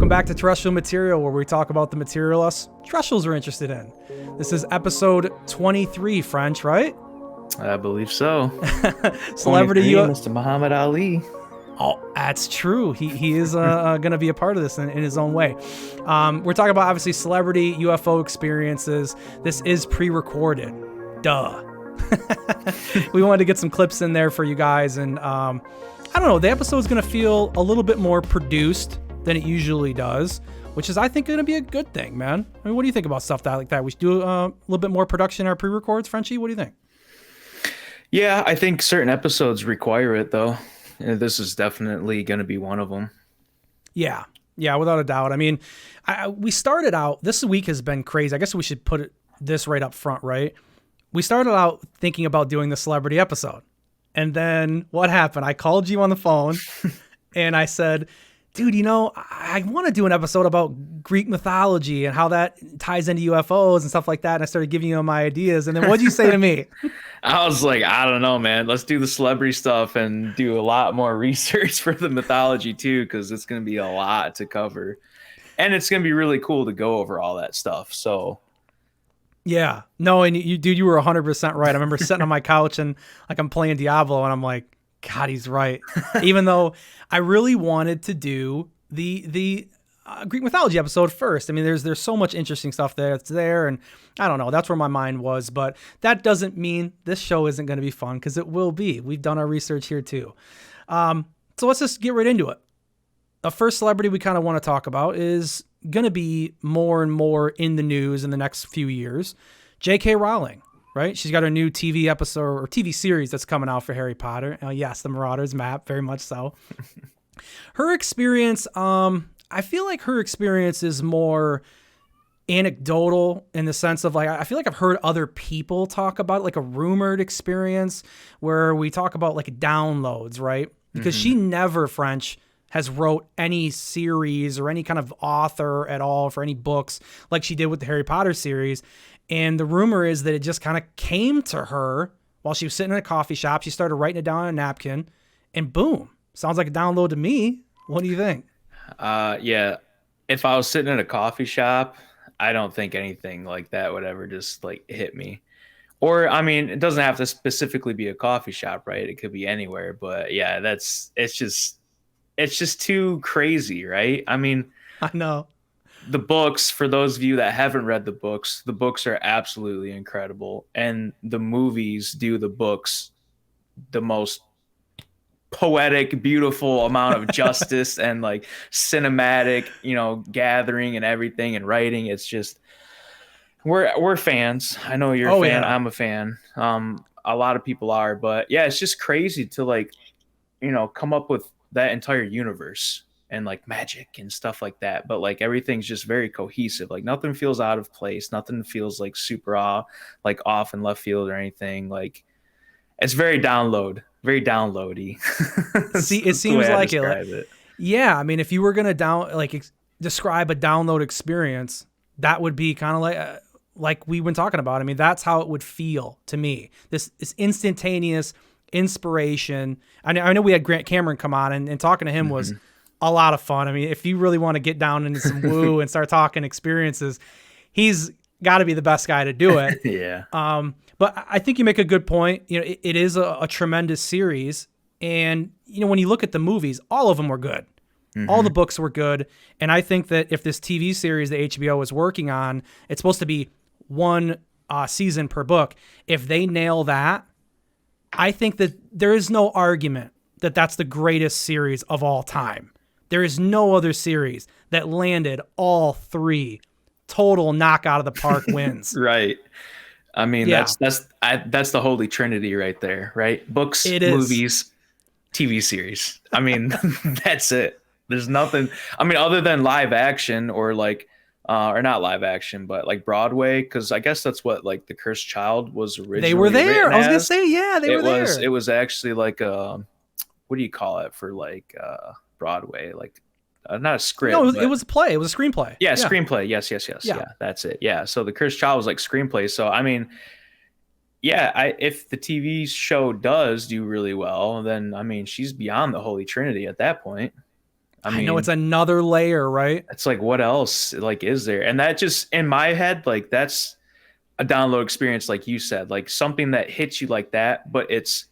Welcome back to Terrestrial Material, where we talk about the material us terrestrials are interested in. This is episode 23, French, right? I believe so. Celebrity Mr. Muhammad Ali. Oh, that's true. He is going to be a part of this in his own way. We're talking about, obviously, celebrity UFO experiences. This is pre-recorded. Duh. We wanted to get some clips in there for you guys. And I don't know, the episode's going to feel a little bit more produced than it usually does, which is, I think, going to be a good thing, man. I mean, what do you think about stuff like that? We should do a little bit more production in our pre-records, Frenchie? What do you think? Yeah, I think certain episodes require it, though. This is definitely going to be one of them. Yeah, without a doubt. I mean, we started out, this week has been crazy. I guess we should put this right up front, right? We started out thinking about doing the celebrity episode. And then what happened? I called you on the phone and I said, dude, you know, I want to do an episode about Greek mythology and how that ties into UFOs and stuff like that. And I started giving you my ideas. And then what'd you say to me? I was like, I don't know, man. Let's do the celebrity stuff and do a lot more research for the mythology too, because it's going to be a lot to cover. And it's going to be really cool to go over all that stuff. So yeah, no, and you were 100% right. I remember sitting on my couch and like I'm playing Diablo and I'm like, God, he's right. Even though I really wanted to do the Greek mythology episode first. I mean, there's so much interesting stuff that's there, and I don't know. That's where my mind was, but that doesn't mean this show isn't going to be fun, because it will be. We've done our research here too. So let's just get right into it. The first celebrity we kind of want to talk about is going to be more and more in the news in the next few years. J.K. Rowling. Right? She's got her new TV episode or TV series that's coming out for Harry Potter. Yes, the Marauders map, very much so. Her experience, I feel like her experience is more anecdotal in the sense of, like, I feel like I've heard other people talk about it, like a rumored experience where we talk about like downloads, right? Because she never, French, has wrote any series or any kind of author at all for any books like she did with the Harry Potter series. And the rumor is that it just kind of came to her while she was sitting in a coffee shop. She started writing it down on a napkin and boom, sounds like a download to me. What do you think? Yeah, if I was sitting in a coffee shop, I don't think anything like that would ever just like hit me. Or, I mean, it doesn't have to specifically be a coffee shop, right? It could be anywhere. But yeah, it's just too crazy, right? I mean, I know. The books, for those of you that haven't read the books are absolutely incredible. And the movies do the books the most poetic, beautiful amount of justice and like cinematic, gathering and everything and writing. It's just, we're fans. I know you're a fan. Yeah. I'm a fan. A lot of people are, but yeah, it's just crazy to like, come up with that entire universe and like magic and stuff like that. But like everything's just very cohesive. Like nothing feels out of place. Nothing feels like super like off in left field or anything. Like it's very downloady. See, it seems like it. Yeah. I mean, if you were going to describe a download experience, that would be kind of like we've been talking about. I mean, that's how it would feel to me. This instantaneous inspiration. I know we had Grant Cameron come on and talking to him was a lot of fun. I mean, if you really want to get down into some woo and start talking experiences, he's got to be the best guy to do it. Yeah. But I think you make a good point. It is a tremendous series. And, when you look at the movies, all of them were good. All the books were good. And I think that if this TV series that HBO is working on, it's supposed to be one season per book. If they nail that, I think that there is no argument that that's the greatest series of all time. There is no other series that landed all three total knockout of the park wins. Right. I mean, yeah. that's the holy trinity right there, right? Books, movies, TV series. I mean, that's it. There's nothing. I mean, other than live action or like, or not live action, but like Broadway, because I guess that's what like The Cursed Child was originally. They were there. I was gonna say, yeah, they were there. It was actually like what do you call it for like Broadway? Like not a script. No, it was a play. It was a screenplay. Yeah, screenplay. Yes. Yeah, that's it. Yeah. So The Cursed Child was like screenplay. So I mean, yeah, if the TV show does do really well, then I mean, she's beyond the holy trinity at that point. I I know, it's mean, another layer, right? it's like, what else like is there? And that just in my head, like that's a download experience, like you said, like something that hits you like that, but it's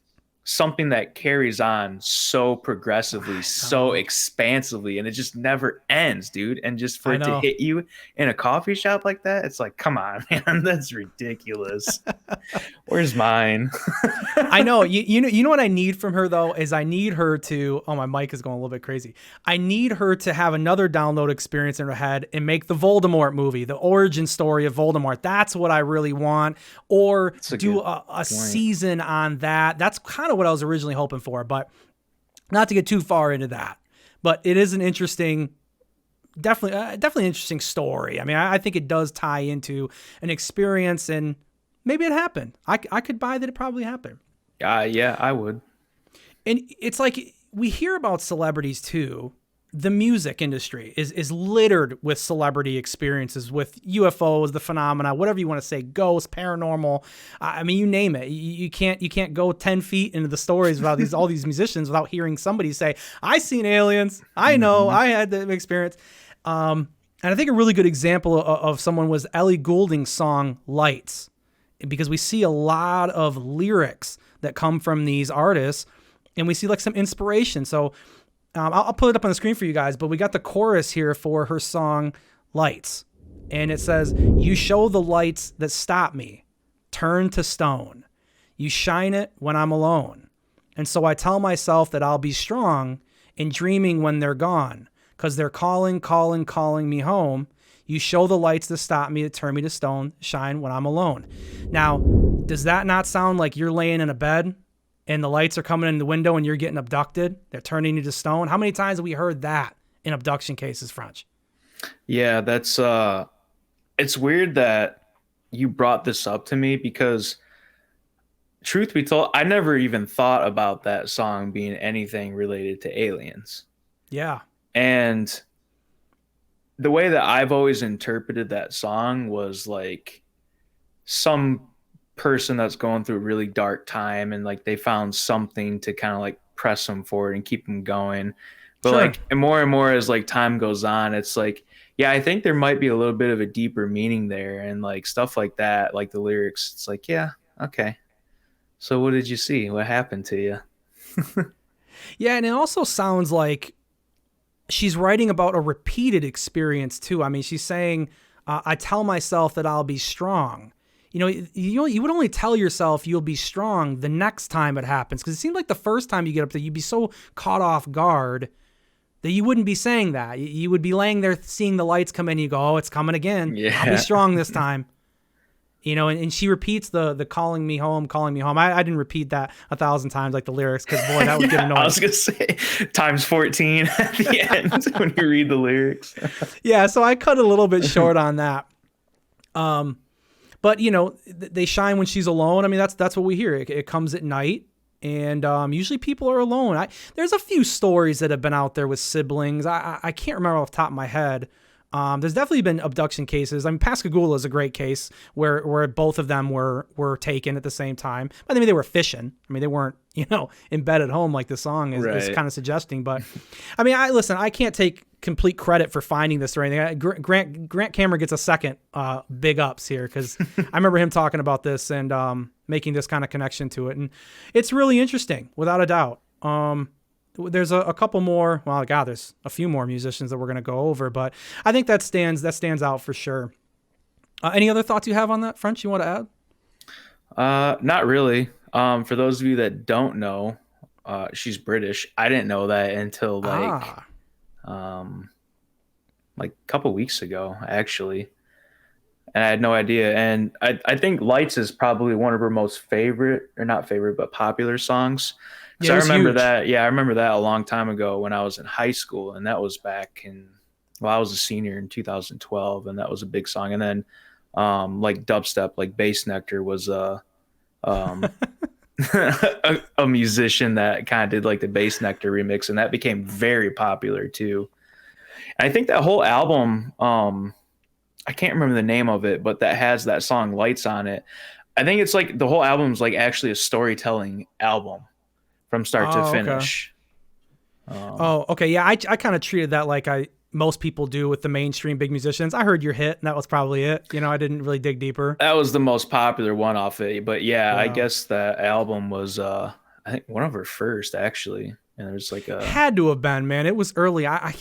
something that carries on so progressively, I so know. expansively, and it just never ends, dude. And just for I it to know. hit you in a coffee shop like that, it's like, come on, man, that's ridiculous. Where's mine? I know. You know what I need from her though is I need her to. Oh, my mic is going a little bit crazy. I need her to have another download experience in her head and make the Voldemort movie, the origin story of Voldemort. That's what I really want. Or That's a do good a point. season on that. That's kind of what I was originally hoping for, but not to get too far into that. But it is an interesting, definitely interesting story. I mean, I think it does tie into an experience, and maybe it happened. I could buy that it probably happened. Yeah, I would. And it's like we hear about celebrities too. The music industry is littered with celebrity experiences with UFOs, the phenomena, whatever you want to say, ghosts, paranormal. I mean, you name it. You can't go 10 feet into the stories without all these musicians without hearing somebody say, "I seen aliens. I know. Hmm. I had the experience." And I think a really good example of someone was Ellie Goulding's song "Lights," because we see a lot of lyrics that come from these artists, and we see like some inspiration. So I'll put it up on the screen for you guys, but we got the chorus here for her song "Lights." And it says, "You show the lights that stop me, turn to stone. You shine it when I'm alone. And so I tell myself that I'll be strong in dreaming when they're gone, 'cause they're calling, calling, calling me home. You show the lights that stop me, that turn me to stone, shine when I'm alone." Now, does that not sound like you're laying in a bed and the lights are coming in the window and you're getting abducted? They're turning you to stone. How many times have we heard that in abduction cases, French? Yeah, that's it's weird that you brought this up to me because truth be told, I never even thought about that song being anything related to aliens. Yeah, And the way that I've always interpreted that song was like some person that's going through a really dark time and like they found something to kind of like press them forward and keep them going. But sure. like and more as like time goes on, it's like, yeah, I think there might be a little bit of a deeper meaning there and like stuff like that, like the lyrics. It's like, yeah, okay. So what did you see? What happened to you? Yeah, and it also sounds like she's writing about a repeated experience too. I mean, she's saying, "I tell myself that I'll be strong." You would only tell yourself you'll be strong the next time it happens, because it seems like the first time you get up there, you'd be so caught off guard that you wouldn't be saying that. You would be laying there seeing the lights come in. You go, "Oh, it's coming again. I'll be Yeah. strong this time." And she repeats the calling me home, calling me home. I didn't repeat that 1,000 times like the lyrics, because boy, that would get Yeah, I annoying. was gonna say times 14 at the end when you read the lyrics. Yeah, so I cut a little bit short on that. But they shine when she's alone. I mean, that's what we hear. It comes at night, and usually people are alone. There's a few stories that have been out there with siblings. I can't remember off the top of my head. There's definitely been abduction cases. I mean, Pascagoula is a great case where both of them were taken at the same time. I mean, they were fishing. I mean, they weren't in bed at home like the song is Right. kind of suggesting. But I mean, listen. I can't take complete credit for finding this or anything. Grant Cameron gets a second big ups here, because I remember him talking about this and making this kind of connection to it, and it's really interesting without a doubt. There's a couple more. Well, God, there's a few more musicians that we're going to go over, but I think that stands out for sure. Any other thoughts you have on that, French? You want to add? Not really. For those of you that don't know, she's British. I didn't know that until Ah, um, like a couple weeks ago, actually. And I had no idea. And I think Lights is probably one of her most favorite, or not favorite, but popular songs. Because yeah, it I was remember huge. that. Yeah, I remember that a long time ago when I was in high school. And that was back in, well, I was a senior in 2012. And that was a big song. And then like dubstep, like Bass Nectar was um, a musician that kind of did like the Bass Nectar remix. And that became very popular too. And I think that whole album, I can't remember the name of it, but that has that song Lights on it. I think it's like the whole album's like actually a storytelling album from start to Oh, okay. finish. Oh, okay. Yeah, I kind of treated that like most people do with the mainstream big musicians. I heard your hit, and that was probably it. I didn't really dig deeper. That was the most popular one off it. But yeah, I Yeah. guess that album was I think one of her first actually. And there's like a Had to have been, man. It was early. I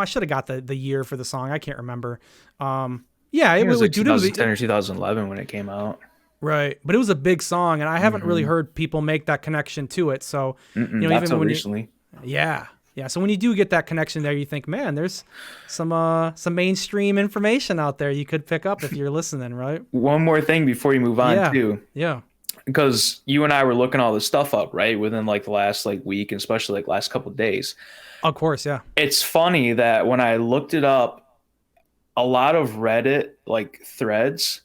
should have got the year for the song. I can't remember. Yeah, I think it was like dude, it was 2010 or 2011 when it came out. right, but it was a big song, and I haven't really Hmm. heard people make that connection to it. So, Not even till when you, recently. yeah, yeah. So when you do get that connection there, you think, man, there's some mainstream information out there you could pick up if you're listening, right? One more thing before you move on Yeah, too, yeah. because you and I were looking all this stuff up, right? Within like the last like week, and especially like last couple of days. Of course, yeah. It's funny that when I looked it up, a lot of Reddit like threads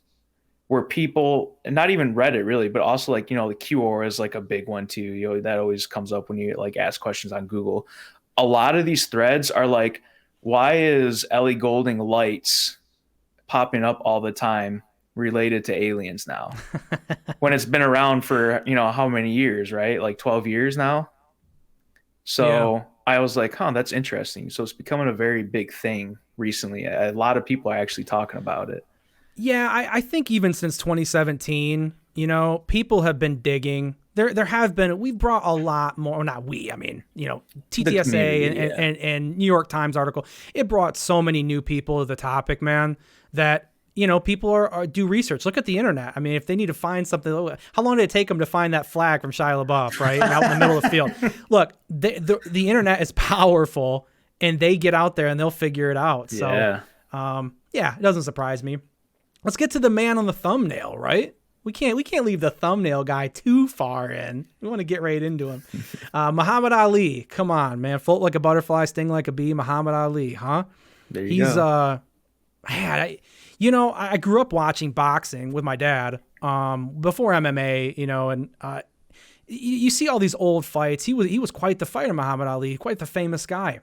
where people, and not even Reddit really, but also like, the Quora is like a big one too. That always comes up when you like ask questions on Google. A lot of these threads are like, why is Ellie Goulding lights popping up all the time related to aliens now? When it's been around for, how many years, right? Like 12 years now. Yeah. So I was like, huh, that's interesting. So it's becoming a very big thing recently. A lot of people are actually talking about it. Yeah, I think even since 2017, people have been digging. There have been, we've brought a lot more, well, not we, I mean, The TTSA community, yeah. and New York Times article, it brought so many new people to the topic, man, that, people do research. Look at the internet. I mean, if they need to find something, how long did it take them to find that flag from Shia LaBeouf, right? Out in the middle of the field. Look, the internet is powerful, and they get out there and they'll figure it out. So, Yeah. yeah, it doesn't surprise me. Let's get to the man on the thumbnail, right? We can't leave the thumbnail guy too far in. We want to get right into him. Muhammad Ali, come on, man. Float like a butterfly, sting like a bee. Muhammad Ali, huh? There you He's go. man, I grew up watching boxing with my dad before MMA, and you see all these old fights. He was quite the fighter, Muhammad Ali, quite the famous guy.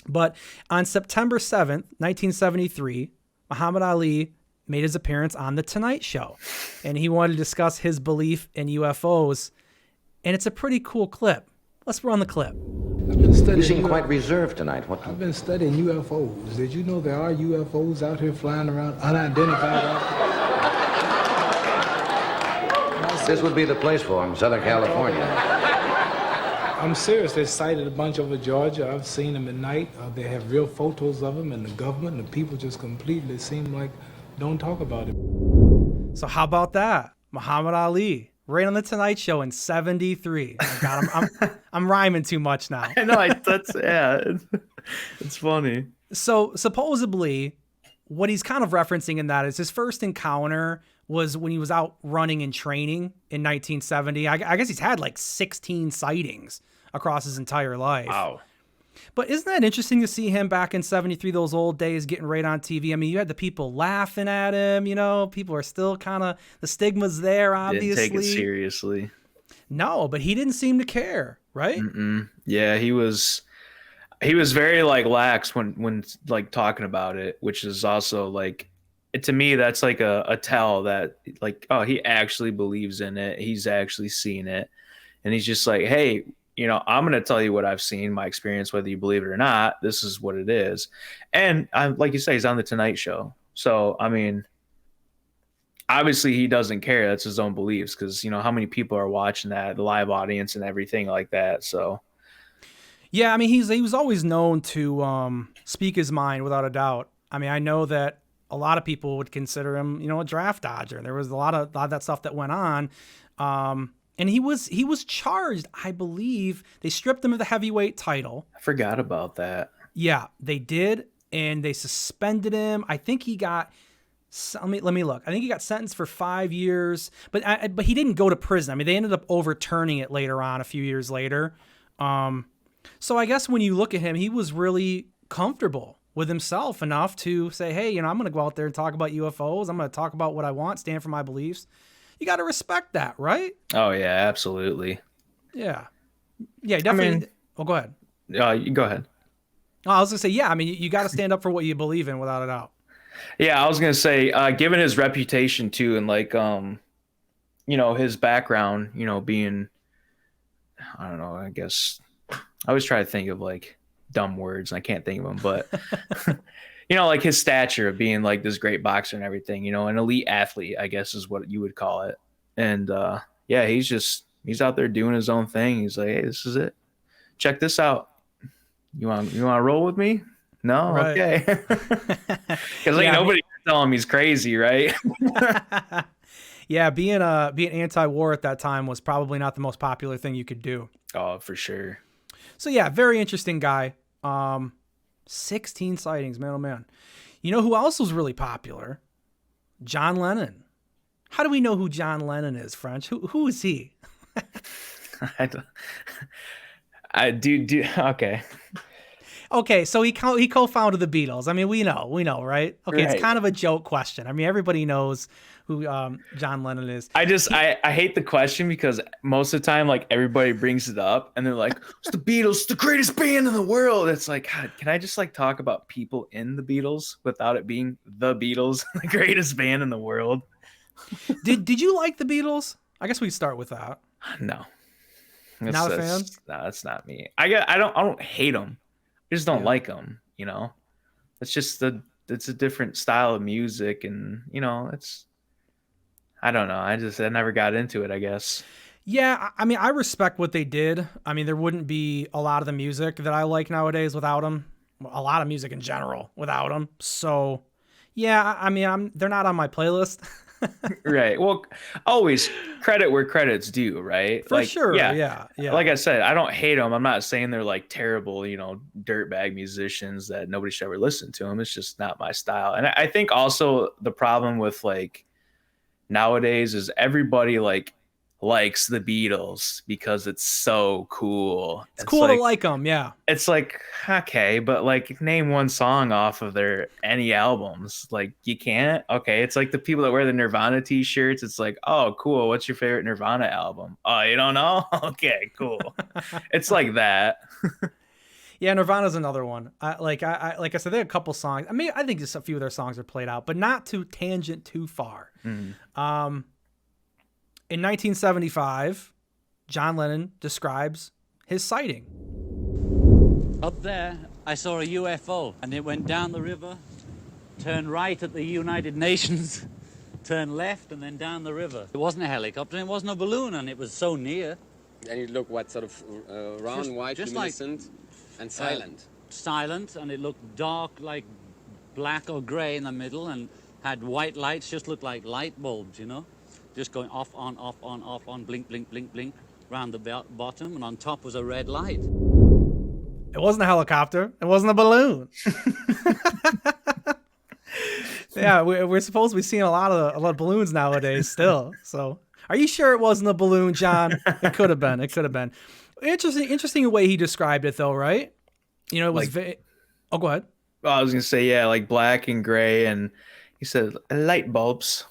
But on September 7th, 1973, Muhammad Ali made his appearance on The Tonight Show, and he wanted to discuss his belief in UFOs, and it's a pretty cool clip. Let's run the clip. I've been studying You seem UFOs. quite reserved tonight. What? I've been studying UFOs. Did you know there are UFOs out here flying around, unidentified objects? This would be the place for him, Southern California. I'm serious. They sighted a bunch over Georgia. I've seen them at night. They have real photos of them, and the government and the people just completely seem like don't talk about it. So how about that? Muhammad Ali, right on The Tonight Show in 73. Oh God, I'm rhyming too much now. I know. That's yeah. It's funny. So supposedly, what he's kind of referencing in that is his first encounter was when he was out running and training in 1970. I guess he's had like 16 sightings across his entire life. Wow. But isn't that interesting to see him back in 73, those old days, getting right on TV? I mean, you had the people laughing at him, people are still kind of, the stigma's there, obviously. Didn't take it seriously. No, but he didn't seem to care, right? Yeah, he was very like lax when like talking about it, which is also like, to me that's like a tell that like, oh, he actually believes in it, he's actually seen it, and he's just like, hey, I'm going to tell you what I've seen, my experience, whether you believe it or not. This is what it is. And like you say, he's on the Tonight Show, so I mean, obviously he doesn't care. That's his own beliefs, because how many people are watching that, the live audience and everything like that. So Yeah, I mean, he was always known to speak his mind without a doubt. I mean, I know that a lot of people would consider him, a draft dodger. There was a lot of that stuff that went on, and he was charged. I believe they stripped him of the heavyweight title. I forgot about that. Yeah, they did, and they suspended him. I think he got. Let me look. I think he got sentenced for 5 years, but he didn't go to prison. I mean, they ended up overturning it later on, a few years later. So I guess when you look at him, he was really comfortable with himself enough to say, hey, I'm going to go out there and talk about UFOs. I'm going to talk about what I want, stand for my beliefs. You got to respect that, right? Oh yeah, absolutely. Yeah. Yeah, definitely. I mean, go ahead. you go ahead. Oh, I was going to say, yeah, I mean, you got to stand up for what you believe in without a doubt. Yeah, I was gonna say, given his reputation too, and like, his background, being, I don't know, I guess I always try to think of like dumb words and I can't think of them, but like his stature of being like this great boxer and everything, an elite athlete, I guess is what you would call it. And yeah, he's out there doing his own thing. He's like, hey, this is it. Check this out. You want to roll with me? No, Right. okay. Because Yeah, nobody can tell him he's crazy, right? yeah, being anti-war at that time was probably not the most popular thing you could do. Oh, for sure. So yeah, very interesting guy. 16 sightings, man, oh man. You know who else was really popular? John Lennon. How do we know who John Lennon is, French? Who is he? I do. Okay. Okay, so he co-founded the Beatles. I mean, we know, right? Okay, Right. It's kind of a joke question. I mean, everybody knows who John Lennon is. I hate the question because most of the time, like everybody brings it up and they're like, it's the Beatles, it's the greatest band in the world. It's like, God, can I just like talk about people in the Beatles without it being the Beatles, the greatest band in the world? Did you like the Beatles? I guess we start with that. No. Not a fan? No, that's not me. I don't hate them. I just don't like them, It's just it's a different style of music and, I don't know. I never got into it, I guess. Yeah, I mean, I respect what they did. I mean, there wouldn't be a lot of the music that I like nowadays without them. A lot of music in general without them. So, yeah, I mean, they're not on my playlist. Right. Well, always credit where credit's due, right? For sure. Yeah. Like I said, I don't hate them. I'm not saying they're like terrible, dirtbag musicians that nobody should ever listen to them. It's just not my style. And I think also the problem with like nowadays is everybody like likes the Beatles because it's so cool. It's cool to like them. Yeah. It's like, okay, but like name one song off of their any albums. Like you can't. Okay, it's like the people that wear the Nirvana t-shirts. It's like, oh, cool. What's your favorite Nirvana album? Oh, you don't know? Okay, cool. It's like that. Yeah, Nirvana's another one. Like I said, they had a couple songs. I mean, I think just a few of their songs are played out, but not to tangent too far. Mm. In 1975, John Lennon describes his sighting. Up there, I saw a UFO, and it went down the river, turned right at the United Nations, turned left, and then down the river. It wasn't a helicopter, it wasn't a balloon, and it was so near. And it looked what, sort of round, white, just luminescent, and silent? Silent, and it looked dark, like black or gray in the middle, and had white lights, just looked like light bulbs, Just going off, on, blink, blink, blink, blink, round the bottom, and on top was a red light. It wasn't a helicopter. It wasn't a balloon. Yeah, we're supposed to be seeing a lot of balloons nowadays still. So, are you sure it wasn't a balloon, John? It could have been. It could have been. Interesting way he described it, though, right? It was. Oh, go ahead. Well, I was gonna say, yeah, like black and gray, and he said light bulbs.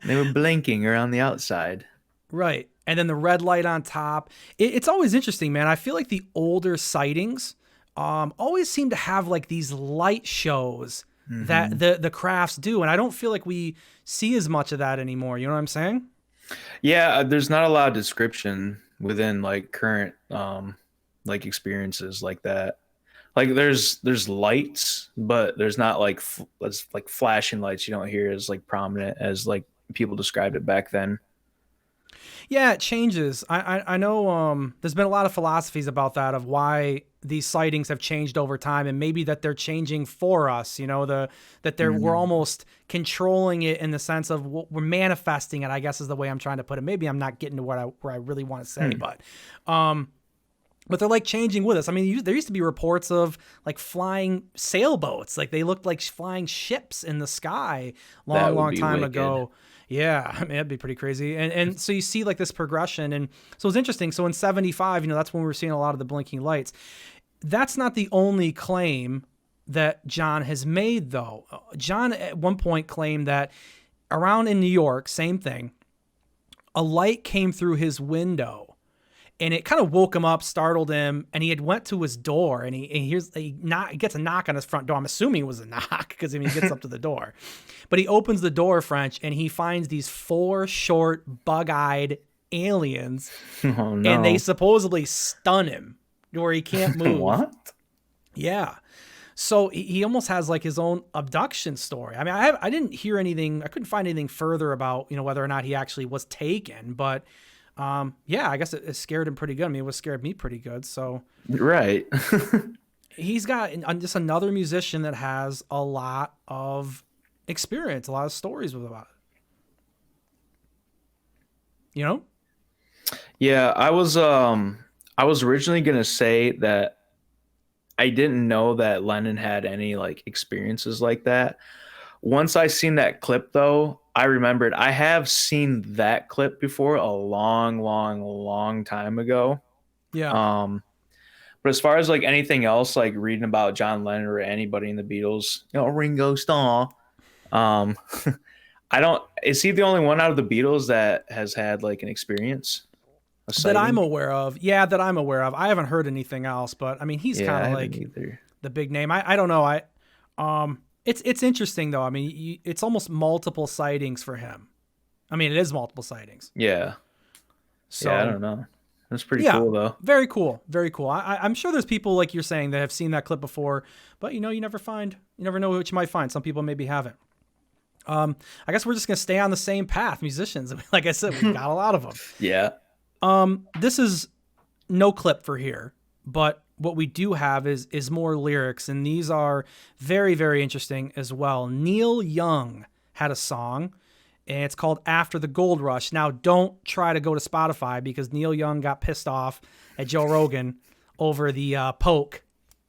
They were blinking around the outside. Right. And then the red light on top. It's always interesting, man. I feel like the older sightings always seem to have like these light shows that the crafts do. And I don't feel like we see as much of that anymore. You know what I'm saying? Yeah, there's not a lot of description within like current like experiences like that. Like there's lights, but there's not like like flashing lights. You don't hear as like prominent as like people described it back then. Yeah, it changes. I know there's been a lot of philosophies about that, of why these sightings have changed over time, and maybe that they're changing for us, we're almost controlling it in the sense of we're manifesting it, I guess is the way I'm trying to put it. Maybe I'm not getting to where I really want to say, but they're like changing with us. I mean, there used to be reports of like flying sailboats. Like they looked like flying ships in the sky long time ago. Yeah, I mean, that'd be pretty crazy. And so you see like this progression. And so it's interesting. So in 75, that's when we were seeing a lot of the blinking lights. That's not the only claim that John has made, though. John at one point claimed that around in New York, same thing, a light came through his window. And it kind of woke him up, startled him, and he had went to his door, and he gets a knock on his front door. I'm assuming it was a knock because he gets up to the door. But he opens the door, French, and he finds these 4 short, bug-eyed aliens, Oh, no. and they supposedly stun him where he can't move. What? Yeah. So he almost has like his own abduction story. I mean, I didn't hear anything. I couldn't find anything further about, whether or not he actually was taken. But yeah, I guess it scared him pretty good. I mean, it was scared me pretty good. So Right. he's got just another musician that has a lot of experience, a lot of stories about it. Yeah, I was originally gonna say that I didn't know that Lennon had any like experiences like that. Once I seen that clip though, I remembered I have seen that clip before a long, long, long time ago. Yeah. But as far as like anything else, like reading about John Lennon or anybody in the Beatles, Ringo Starr, um, I don't. Is he the only one out of the Beatles that has had like an experience? That I'm aware of. Yeah, that I'm aware of. I haven't heard anything else, but I mean, he's kind of like either. the big name. I don't know. It's interesting though. I mean, it's almost multiple sightings for him. I mean, it is multiple sightings. Yeah. So yeah, I don't know. That's pretty cool though. Very cool. Very cool. I'm sure there's people like you're saying that have seen that clip before, but you never know what you might find. Some people maybe haven't. I guess we're just going to stay on the same path. Musicians. Like I said, we've got a lot of them. Yeah. This is no clip for here, but what we do have is more lyrics, and these are very, very interesting as well. Neil Young had a song, and it's called After the Gold Rush. Now, don't try to go to Spotify because Neil Young got pissed off at Joe Rogan over the poke.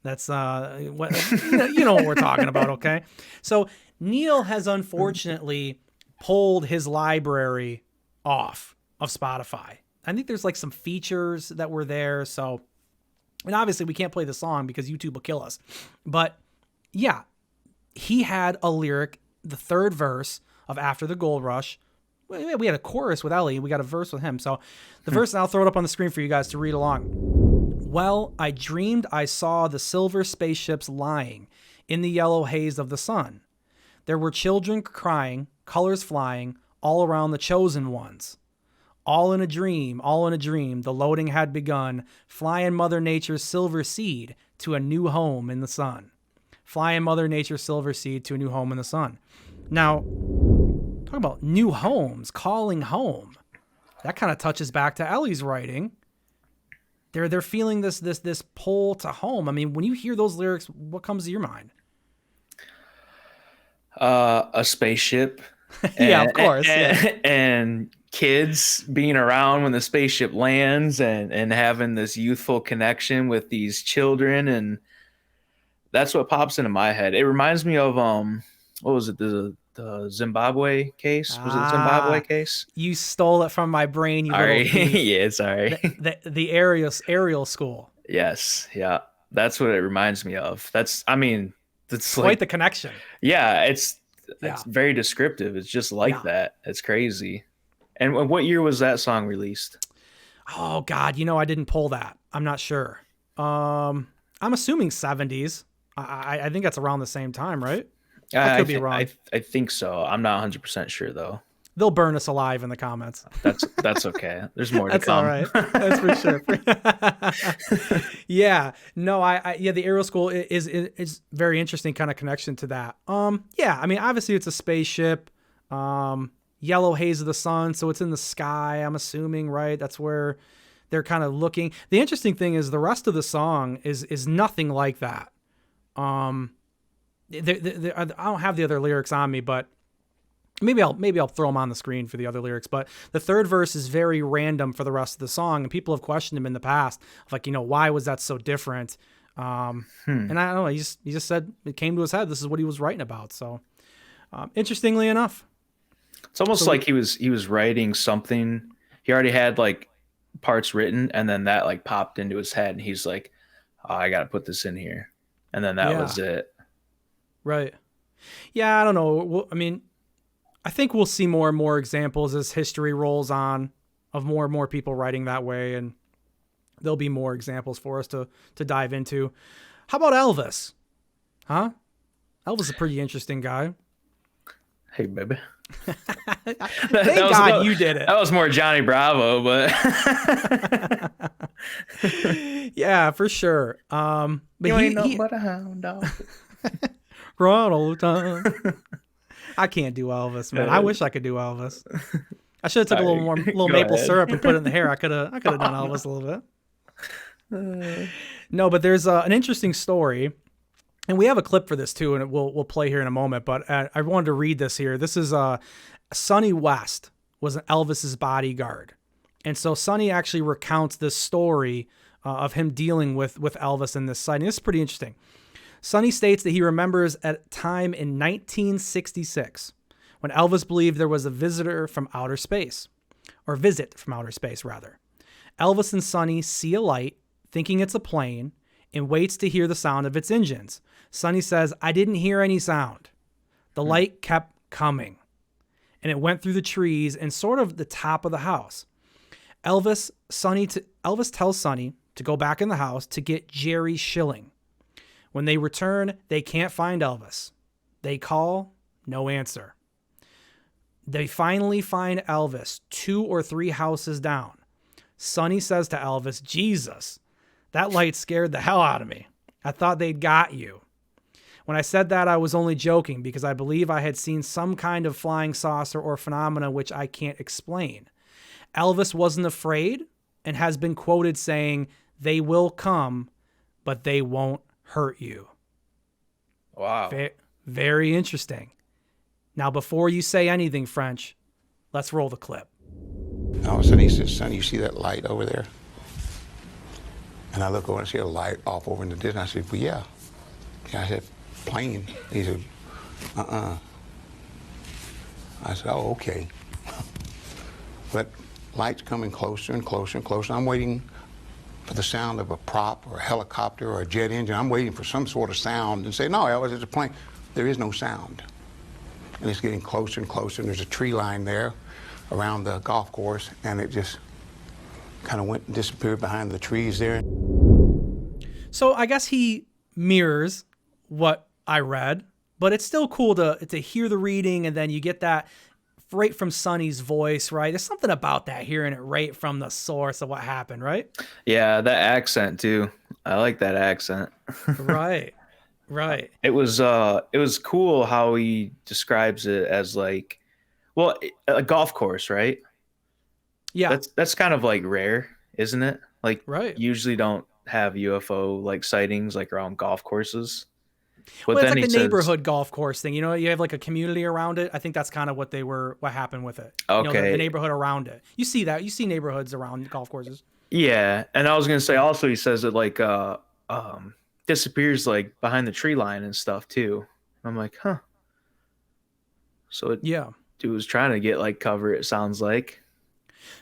That's what you know what we're talking about, okay? So Neil has unfortunately pulled his library off of Spotify. I think there's like some features that were there. So, and obviously we can't play the song because YouTube will kill us. But yeah, he had a lyric, the third verse of After the Gold Rush. We had a chorus with Ellie. We got a verse with him. So the verse, and I'll throw it up on the screen for you guys to read along. Well, I dreamed I saw the silver spaceships lying in the yellow haze of the sun. There were children crying, colors flying, all around the chosen ones. All in a dream, the loading had begun, flying Mother Nature's silver seed to a new home in the sun. Flying Mother Nature's silver seed to a new home in the sun. Now, talk about new homes, calling home. That kind of touches back to Ellie's writing. They're feeling this pull to home. I mean, when you hear those lyrics, what comes to your mind? A spaceship. Yeah, of course. And kids being around when the spaceship lands and having this youthful connection with these children, and that's what pops into my head. It reminds me of what was it, the Zimbabwe case? Was it the Zimbabwe case? You stole it from my brain, you All little right. thief. Yeah, sorry. The aerial school. Yes, yeah. That's what it reminds me of. That's Quite like the connection. Yeah, it's very descriptive. It's just like that. It's crazy. And what year was that song released? Oh God, I didn't pull that. I'm not sure. I'm assuming 70s. I think that's around the same time, right? I could be wrong. I think so. I'm not 100% sure though. They'll burn us alive in the comments. That's okay. There's more to That's come. all right. That's for sure. Yeah. No, the aerial school is very interesting kind of connection to that. Yeah, I mean, obviously it's a spaceship. Yellow haze of the sun, so it's in the sky, I'm assuming, right? That's where they're kind of looking. The interesting thing is the rest of the song is nothing like that. I don't have the other lyrics on me, but maybe I'll throw them on the screen for the other lyrics. But the third verse is very random for the rest of the song, and people have questioned him in the past, like, why was that so different? And I don't know, he just said it came to his head. This is what he was writing about. So, interestingly enough. It's almost like he was writing something. He already had like parts written, and then that like popped into his head, and he's like, oh, I got to put this in here. And then that was it. Right. Yeah, I don't know. Well, I mean, I think we'll see more and more examples as history rolls on of more and more people writing that way, and there'll be more examples for us to dive into. How about Elvis? Huh? Elvis is a pretty interesting guy. Hey, baby. Thank God you did it. That was more Johnny Bravo, but Yeah, for sure. But You ain't nothing but a hound dog. run all the time. I can't do Elvis, man. I wish I could do Elvis. I should have took a little more little Go maple ahead. syrup and put it in the hair. I could have done Elvis a little bit. No, but there's an interesting story, and we have a clip for this too, and we'll play here in a moment. But I wanted to read this here. This is Sonny West was Elvis's bodyguard, and so Sonny actually recounts this story of him dealing with Elvis in this sighting. This is pretty interesting. Sonny states that he remembers a time in 1966 when Elvis believed there was a visitor from outer space, or visit from outer space, rather. Elvis and Sonny see a light, thinking it's a plane, and waits to hear the sound of its engines. Sonny says, "I didn't hear any sound. The light kept coming, and it went through the trees and sort of the top of the house." Elvis tells Sonny to go back in the house to get Jerry Schilling. When they return, they can't find Elvis. They call, no answer. They finally find Elvis 2 or 3 houses down. Sonny says to Elvis, "Jesus, that light scared the hell out of me. I thought they'd got you. When I said that, I was only joking because I believe I had seen some kind of flying saucer or phenomena which I can't explain." Elvis wasn't afraid and has been quoted saying, "They will come, but they won't hurt you." Wow. Very interesting. Now, before you say anything, French, let's roll the clip. And all of a sudden he says, "Son, you see that light over there?" And I look over and see a light off over in the distance. I said, "Well, yeah." I said, "Plane." He said, "Uh-uh." I said, "Oh, okay." But light's coming closer and closer and closer. I'm waiting for the sound of a prop or a helicopter or a jet engine. I'm waiting for some sort of sound and say, "No, Elvis, it's a plane." There is no sound. And it's getting closer and closer, and there's a tree line there around the golf course, and it just kind of went and disappeared behind the trees there. So I guess he mirrors what I read, but it's still cool to hear the reading, and then you get that right from Sonny's voice, right? There's something about that, hearing it right from the source of what happened, right? Yeah, that accent too. I like that accent. Right. It was cool how he describes it as like, well, a golf course, right? Yeah. That's kind of like rare, isn't it? Like, Right. usually don't have UFO like sightings like around golf courses. But Well, it's then like he the says, neighborhood golf course thing. You know, you have like a community around it. I think that's kind of what happened with it. You know, Okay. the neighborhood around it. You see that. You see neighborhoods around golf courses. yeah, and I was gonna say also he says it like disappears like behind the tree line and stuff too. I'm like, huh. So Yeah. dude was trying to get like cover, it sounds like.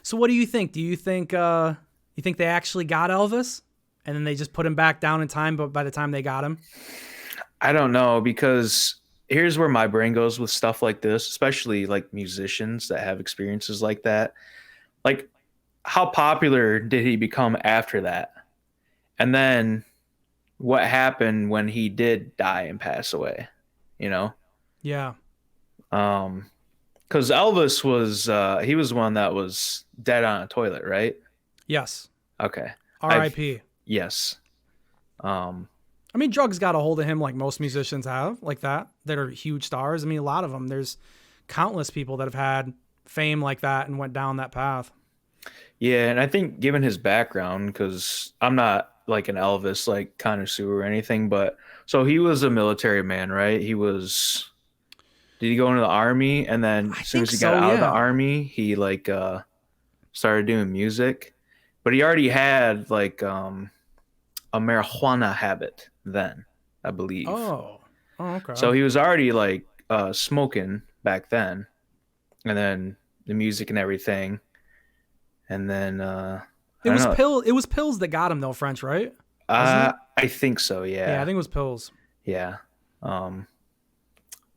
So what do you think? Do you think they actually got Elvis and then they just put him back down in time, but by the time they got him? I don't know, because here's where my brain goes with stuff like this, especially like musicians that have experiences like that. Like, how popular did he become after that? And then what happened when he did die and pass away, you know? Yeah. Because Elvis was he was one that was dead on a toilet, right? Yes. Okay. R.I.P. Yes. I mean, drugs got a hold of him like most musicians have, like that are huge stars. I mean, a lot of them. There's countless people that have had fame like that and went down that path. Yeah, and I think given his background, because I'm not like an Elvis like connoisseur or anything, but so he was a military man, right? Did he go into the army, and then as soon as he got out of the army, he like started doing music, but he already had like a marijuana habit then, I believe. Oh, okay. So he was already like smoking back then, and then the music and everything, and then it was pills that got him though, French, right? I think so. Yeah. Yeah, I think it was pills. Yeah.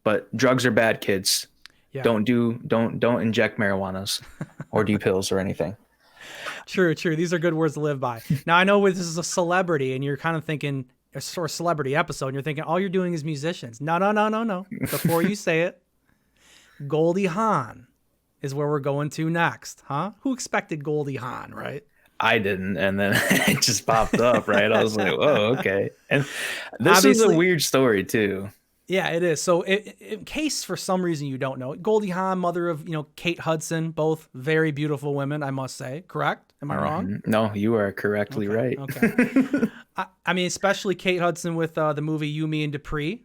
But drugs are bad, kids. Yeah. Don't inject marijuanas or do pills or anything. True. These are good words to live by. Now, I know this is a celebrity, and you're kind of thinking a sort of celebrity episode, and you're thinking all you're doing is musicians. No. Before you say it, Goldie Hawn is where we're going to next, huh? Who expected Goldie Hawn, right? I didn't, and then it just popped up, right? I was like, "Whoa, okay." And this is a Obviously, weird story too. yeah, it is. So, in case for some reason you don't know, Goldie Hawn, mother of Kate Hudson, both very beautiful women, I must say. Correct? Am I wrong? No, you are correctly right. Okay. I mean, especially Kate Hudson with the movie You, Me, and Dupree.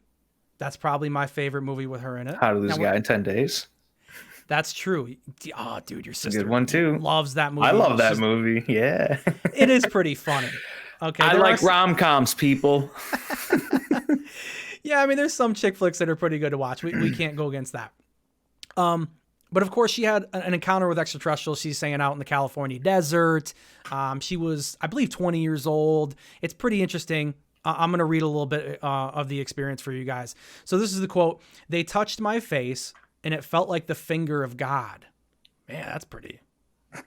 That's probably my favorite movie with her in it. How to Lose a Now, Guy in 10 Days. that's true. Oh, dude, your sister Good one too. loves that movie. I love that movie. Yeah. It is pretty funny. Okay, I there like are rom-coms, people. Yeah, I mean, there's some chick flicks that are pretty good to watch. We can't go against that. But of course, she had an encounter with extraterrestrials. She's hanging out in the California desert. She was, I believe, 20 years old. It's pretty interesting. I'm going to read a little bit of the experience for you guys. So this is the quote. "They touched my face, and it felt like the finger of God." Man, that's pretty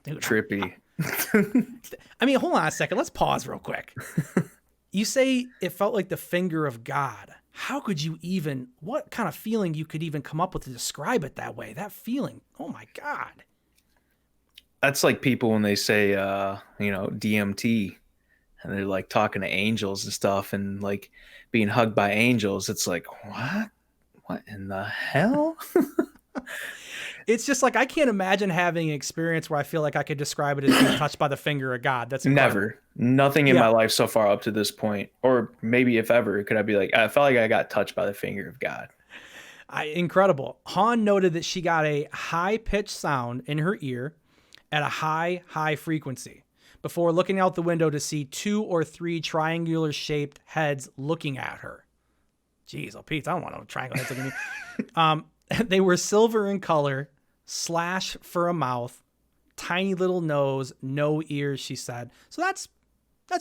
Trippy. I mean, hold on a second. Let's pause real quick. You say it felt like the finger of God. How could you even, what kind of feeling you could even come up with to describe it that way? That feeling. Oh my God. That's like people when they say, DMT, and they're like talking to angels and stuff and like being hugged by angels. It's like, what in the hell? It's just like, I can't imagine having an experience where I feel like I could describe it as being touched by the finger of God. That's incredible. Never. Nothing in my life so far up to this point, or maybe if ever, could I be like, I felt like I got touched by the finger of God. Incredible. Hawn noted that she got a high-pitched sound in her ear at a high frequency before looking out the window to see 2 or 3 triangular-shaped heads looking at her. Jeez, oh, Pete, I don't want no triangle heads looking at me. They were silver in color, slash for a mouth, tiny little nose, no ears, she said. So that's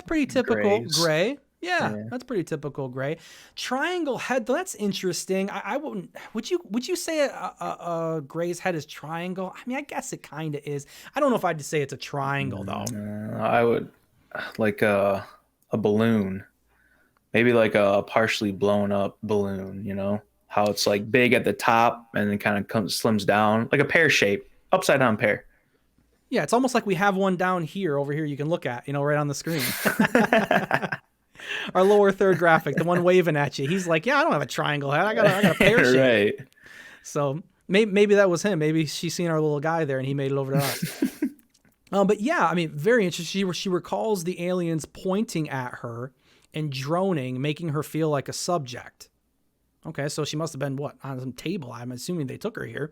pretty typical gray. Yeah, that's pretty typical gray. Triangle head, though, that's interesting. I wouldn't. Would you say a gray's head is triangle? I mean, I guess it kind of is. I don't know if I'd say it's a triangle though. I would like a balloon, maybe like a partially blown up balloon. You know how it's like big at the top and then kind of slims down like a pear shape, upside down pear. Yeah, it's almost like we have one down here, over here. You can look at, right on the screen. Our lower third graphic, the one waving at you. He's like, yeah, I don't have a triangle head. I got a pear shape. Right. So maybe that was him. Maybe she's seen our little guy there and he made it over to us. But yeah, I mean, very interesting. She recalls the aliens pointing at her and droning, making her feel like a subject. Okay, so she must have been, on some table. I'm assuming they took her here.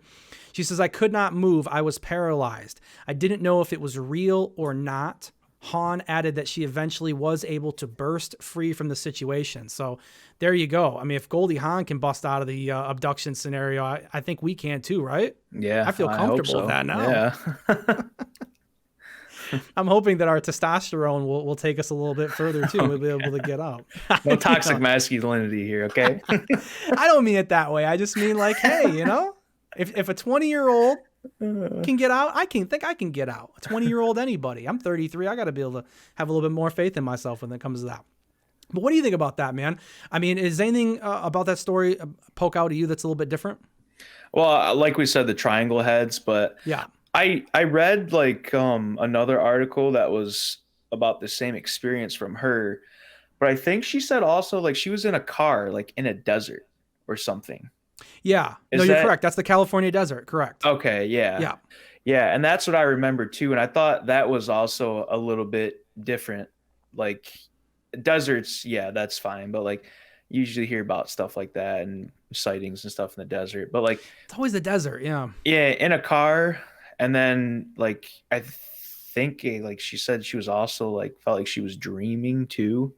She says, "I could not move. I was paralyzed. I didn't know if it was real or not." Hawn added that she eventually was able to burst free from the situation. So there you go. I mean, if Goldie Hawn can bust out of the abduction scenario, I think we can too, right? Yeah, I feel comfortable with that now. Yeah. I'm hoping that our testosterone will take us a little bit further too. We'll be able to get out. No toxic masculinity here, okay? I don't mean it that way. I just mean like, hey, if a 20-year-old can get out, I can get out. A 20-year-old anybody. I'm 33. I got to be able to have a little bit more faith in myself when it comes to that. But what do you think about that, man? I mean, is anything about that story poke out at you that's a little bit different? Well, like we said, the triangle heads, but yeah. I read like another article that was about the same experience from her, but I think she said also like she was in a car, like in a desert or something. Yeah. You're correct. That's the California desert. Correct. Okay. Yeah. Yeah. Yeah. And that's what I remember too. And I thought that was also a little bit different. Like deserts. Yeah, that's fine. But like you usually hear about stuff like that and sightings and stuff in the desert, but like it's always the desert. Yeah. Yeah. In a car. And then like, I think like she said she was also like, felt like she was dreaming too.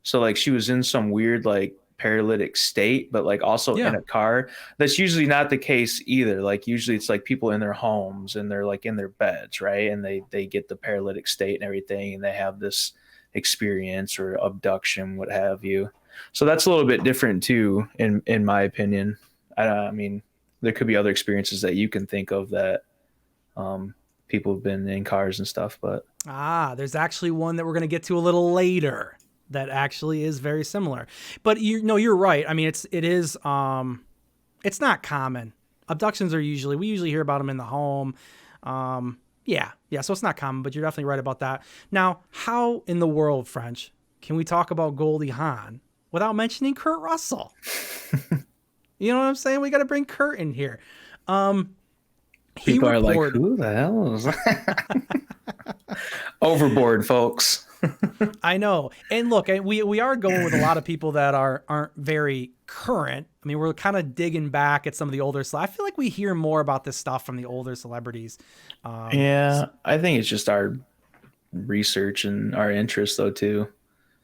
So like she was in some weird, like paralytic state, but like also in a car. That's usually not the case either. Like usually it's like people in their homes and they're like in their beds, right? And they get the paralytic state and everything. And they have this experience or abduction, what have you. So that's a little bit different too, in my opinion. I mean, there could be other experiences that you can think of that, people have been in cars and stuff, but there's actually one that we're going to get to a little later that actually is very similar. But you're right. I mean, it is it's not common. Abductions are we usually hear about them in the home. Yeah. So it's not common, but you're definitely right about that. Now, how in the world, French, can we talk about Goldie Hawn without mentioning Kurt Russell? You know what I'm saying? We got to bring Kurt in here. People are like, who the hell is that? Overboard, folks. I know. And look, we are going with a lot of people that aren't very current. I mean, we're kind of digging back at some of the older stuff. I feel like we hear more about this stuff from the older celebrities. Yeah, I think it's just our research and our interest, though, too.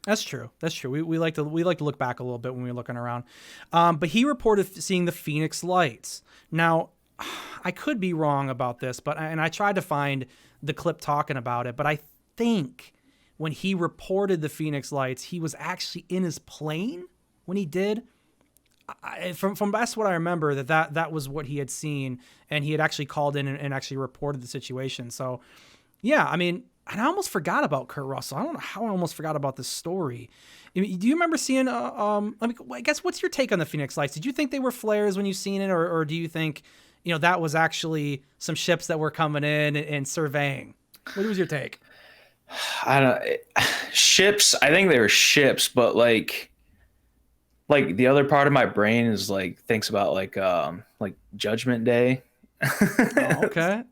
That's true. We like to look back a little bit when we're looking around. But he reported seeing the Phoenix lights. Now, I could be wrong about this, but I tried to find the clip talking about it, but I think when he reported the Phoenix lights, he was actually in his plane when he did. From that's what I remember, that was what he had seen, and he had actually called in and actually reported the situation. So, yeah, I mean, and I almost forgot about Kurt Russell. I don't know how I almost forgot about this story. Do you remember seeing? I guess what's your take on the Phoenix lights? Did you think they were flares when you seen it, or do you think, that was actually some ships that were coming in and surveying? What was your take? Ships. I think they were ships, but like the other part of my brain is thinks about Judgment Day. Okay.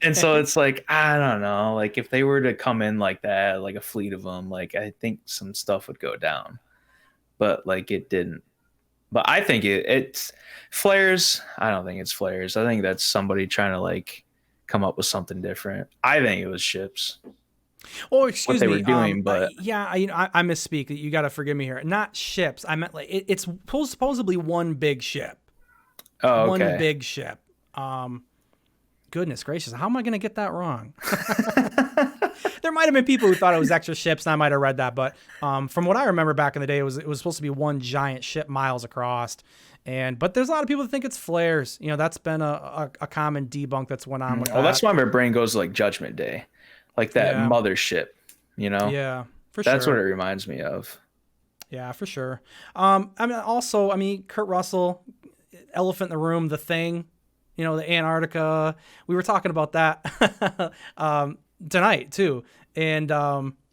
And so it's I don't know, if they were to come in like that, like a fleet of them, I think some stuff would go down, but it didn't. But I think it's flares. I don't think it's flares. I think that's somebody trying to come up with something different. I think it was ships. Oh, excuse me. What they were doing, but I misspeak. You got to forgive me here. Not ships. I meant it's supposedly one big ship. Oh, okay. One big ship. Goodness gracious, how am I going to get that wrong? There might have been people who thought it was extra ships, and I might have read that, but from what I remember back in the day, it was supposed to be one giant ship miles across. But there's a lot of people that think it's flares. That's been a common debunk that's went on with that. Well, that's why my brain goes to Judgment Day, that mothership. Yeah, for sure. That's what it reminds me of. Yeah, for sure. Kurt Russell, Elephant in the Room, The Thing. The Antarctica. We were talking about that tonight too, and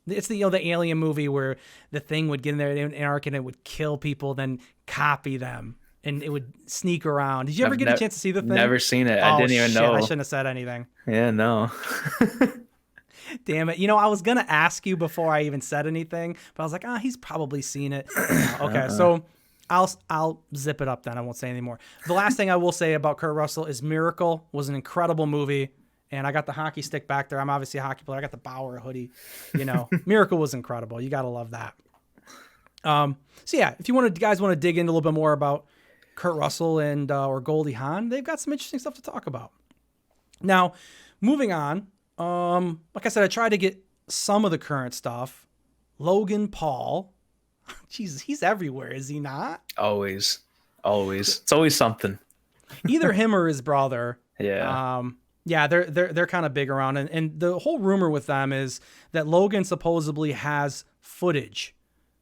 it's the alien movie where the Thing would get in there in Antarctica and it would kill people, then copy them, and it would sneak around. Did you ever get a chance to see The Thing? Never seen it. I didn't even know. I shouldn't have said anything. Yeah, no. Damn it. I was gonna ask you before I even said anything, but I was like, he's probably seen it. Okay, so. I'll zip it up then. I won't say anymore. The last thing I will say about Kurt Russell is Miracle was an incredible movie. And I got the hockey stick back there. I'm obviously a hockey player. I got the Bauer hoodie. Miracle was incredible. You got to love that. So yeah, if you guys want to dig in a little bit more about Kurt Russell and or Goldie Hawn, they've got some interesting stuff to talk about. Now, moving on. Like I said, I tried to get some of the current stuff. Logan Paul. Jesus, he's everywhere, is he not? Always. It's always something. Either him or his brother. Yeah. They're kind of big around, and the whole rumor with them is that Logan supposedly has footage,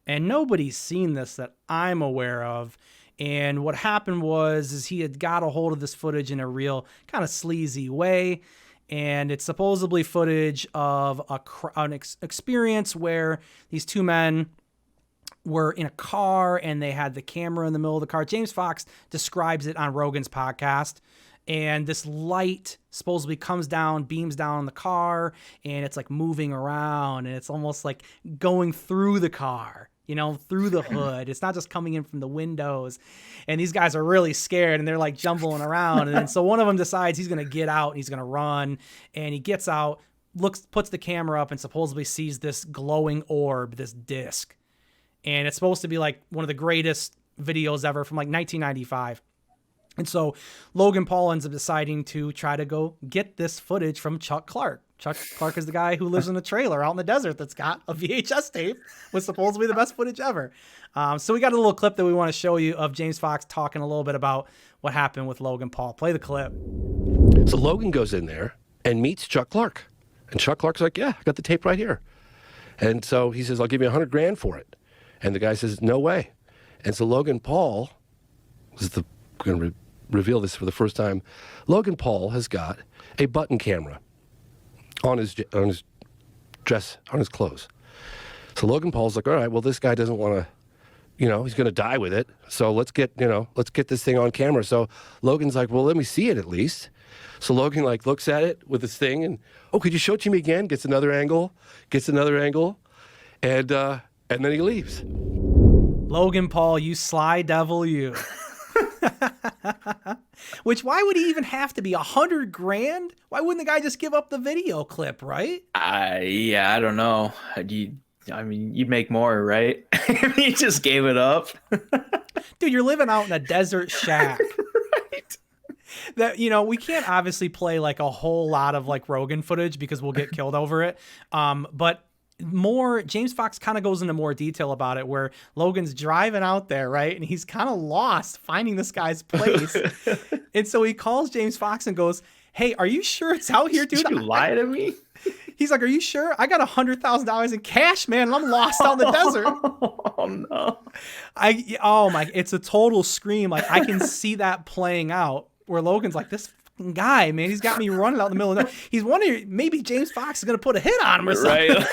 and nobody's seen this that I'm aware of. And what happened is he had got a hold of this footage in a real kind of sleazy way, and it's supposedly footage of an experience where these two men were in a car and they had the camera in the middle of the car. James Fox describes it on Rogan's podcast. And this light supposedly comes down, beams down on the car, and it's moving around, and it's almost like going through the car, through the hood. It's not just coming in from the windows. And these guys are really scared, and they're jumbling around. And so one of them decides he's going to get out and he's going to run. And he gets out, puts the camera up, and supposedly sees this glowing orb, this disc. And it's supposed to be one of the greatest videos ever from 1995. And so Logan Paul ends up deciding to try to go get this footage from Chuck Clark. Chuck Clark is the guy who lives in a trailer out in the desert that's got a VHS tape with supposedly the best footage ever. So we got a little clip that we want to show you of James Fox talking a little bit about what happened with Logan Paul. Play the clip. So Logan goes in there and meets Chuck Clark. And Chuck Clark's like, yeah, I got the tape right here. And so he says, I'll give you $100,000 for it. And the guy says, no way. And so Logan Paul, we're going to reveal this for the first time. Logan Paul has got a button camera. on his dress, on his clothes. So Logan Paul's like, all right, well, this guy doesn't want to, he's going to die with it. So let's get this thing on camera. So Logan's like, well, let me see it at least. So Logan like looks at it with his thing and, could you show it to me again? Gets another angle, and then he leaves. Logan Paul, you sly devil, you. Which, why would he even have to be $100,000? Why wouldn't the guy just give up the video clip, right? Yeah, I don't know. You'd make more, right? He just gave it up. Dude, you're living out in a desert shack. Right. That, we can't obviously play like a whole lot of like Rogan footage because we'll get killed over it. But James Fox kind of goes into more detail about it, where Logan's driving out there, right? And he's kind of lost finding this guy's place. And so he calls James Fox and goes, hey, are you sure it's out here, dude? Did you lie to me? He's like, are you sure? I got $100,000 in cash, man, and I'm lost out in the desert. Oh no. It's a total scream. Like, I can see that playing out where Logan's like, this fucking guy, man, he's got me running out in the middle of the night. He's wondering maybe James Fox is gonna put a hit on him or something. Right.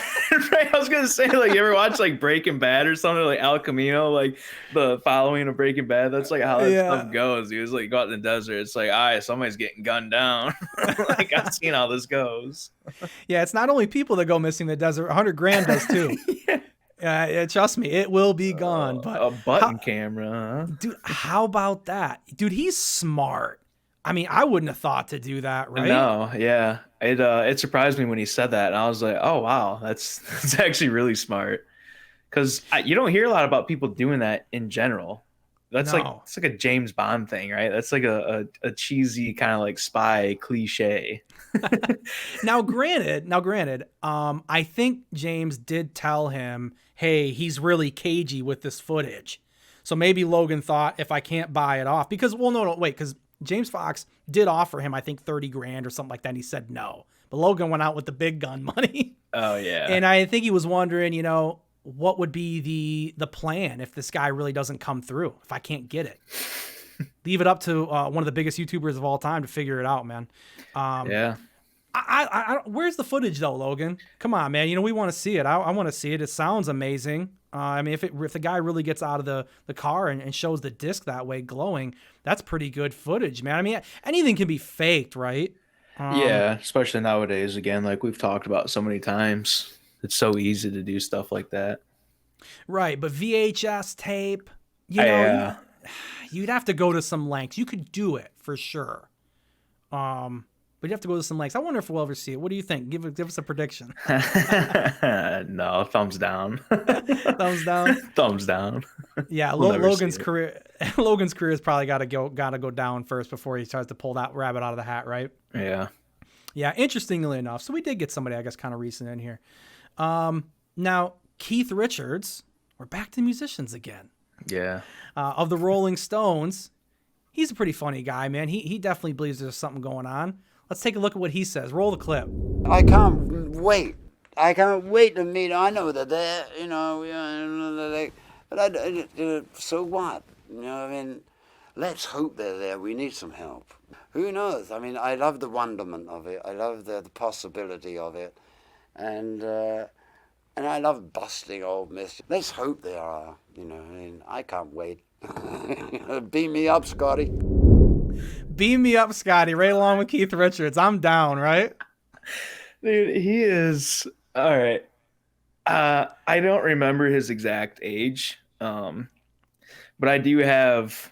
Right. I was gonna say, like, you ever watch like Breaking Bad or something, like El Camino, like the following of Breaking Bad? That's like how that stuff goes. He was like, go out in the desert. It's like, all right, somebody's getting gunned down. Like, I've seen how this goes. Yeah, it's not only people that go missing in the desert. $100,000 does too. Trust me, it will be gone. But a button camera, huh? Dude, how about that? Dude, he's smart. I mean, I wouldn't have thought to do that, right? No, yeah. It surprised me when he said that, and I was like, oh wow, that's actually really smart. Because you don't hear a lot about people doing that in general. It's like a James Bond thing, right? That's like a cheesy kind of like spy cliche. Now, granted, I think James did tell him, hey, he's really cagey with this footage. So maybe Logan thought, if I can't buy it off, because, because James Fox did offer him, I think, $30,000 or something like that. And he said no, but Logan went out with the big gun money. Oh yeah. And I think he was wondering, what would be the plan if this guy really doesn't come through, if I can't get it. Leave it up to one of the biggest YouTubers of all time to figure it out, man. Yeah. I where's the footage though, Logan? Come on, man. We want to see it. I want to see it. It sounds amazing. I mean, if the guy really gets out of the car and shows the disc that way glowing, that's pretty good footage, man. I mean, anything can be faked, right? Yeah, especially nowadays. Again, like we've talked about so many times, it's so easy to do stuff like that. Right, but VHS tape, you'd have to go to some lengths. You could do it for sure. But you have to go to some lengths. I wonder if we'll ever see it. What do you think? Give us a prediction. No, thumbs down. Thumbs down. Thumbs down. Yeah, Logan's career has probably got to go down first before he tries to pull that rabbit out of the hat, right? Yeah. Yeah. Interestingly enough, so we did get somebody, I guess, kind of recent in here. Now Keith Richards, we're back to musicians again. Yeah. Of the Rolling Stones, he's a pretty funny guy, man. He definitely believes there's something going on. Let's take a look at what he says. Roll the clip. I can't wait. I can't wait to meet. I know that they're, but so what? I mean, let's hope they're there. We need some help. Who knows? I mean, I love the wonderment of it. I love the possibility of it, and I love busting old myths. Let's hope they are. I mean, I can't wait. Beam me up, Scotty. Beam me up, Scotty, right along with Keith Richards. I'm down, right? Dude, he is... All right. I don't remember his exact age, but I do have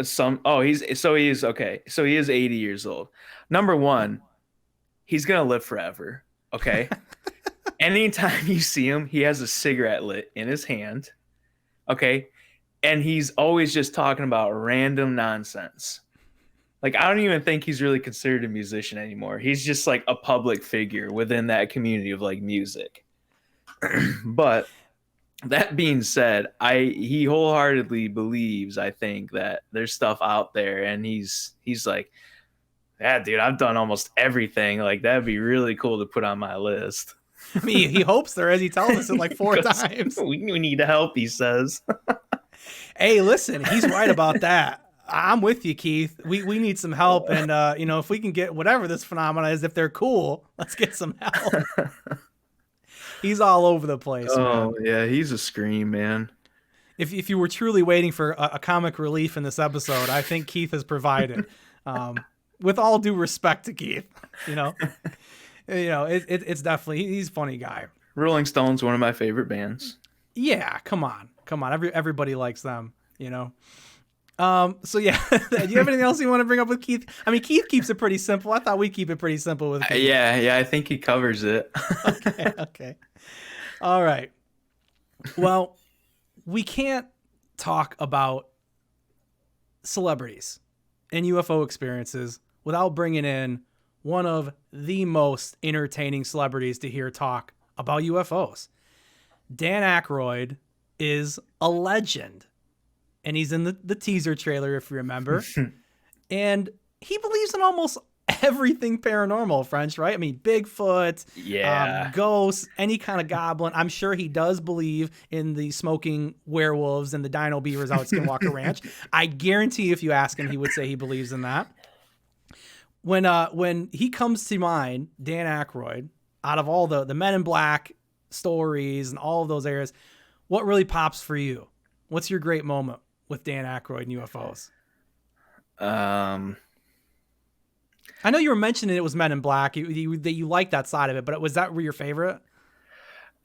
some... Oh, he is 80 years old. Number one, he's going to live forever, okay? Anytime you see him, he has a cigarette lit in his hand, okay? And he's always just talking about random nonsense. Like, I don't even think he's really considered a musician anymore. He's just like a public figure within that community of like music. But that being said, he wholeheartedly believes, I think, that there's stuff out there, and he's like, yeah, dude, I've done almost everything. Like, that'd be really cool to put on my list. I mean, he hopes there is. He tells us it like 4 times. We need help, he says. Hey, listen, he's right about that. I'm with you, Keith. We need some help, and if we can get whatever this phenomena is, if they're cool, let's get some help. He's all over the place, man. Yeah, he's a scream, man. If you were truly waiting for a comic relief in this episode, I think Keith has provided. With all due respect to Keith, it's definitely, he's a funny guy. Rolling Stone's one of my favorite bands. Yeah, come on. Everybody likes them, So yeah, do you have anything else you want to bring up with Keith? I mean, Keith keeps it pretty simple. I thought we keep it pretty simple with Keith. Yeah, I think he covers it. Okay. All right. Well, we can't talk about celebrities and UFO experiences without bringing in one of the most entertaining celebrities to hear talk about UFOs. Dan Aykroyd is a legend. And he's in the teaser trailer, if you remember. And he believes in almost everything paranormal, French, right? I mean, Bigfoot, ghosts, any kind of goblin. I'm sure he does believe in the smoking werewolves and the dino beavers out at Skinwalker Ranch. I guarantee if you ask him, he would say he believes in that. When he comes to mind, Dan Aykroyd, out of all the Men in Black stories and all of those areas, what really pops for you? What's your great moment with Dan Aykroyd and UFOs? I know you were mentioning it was Men in Black. That you like that side of it, but was that your favorite?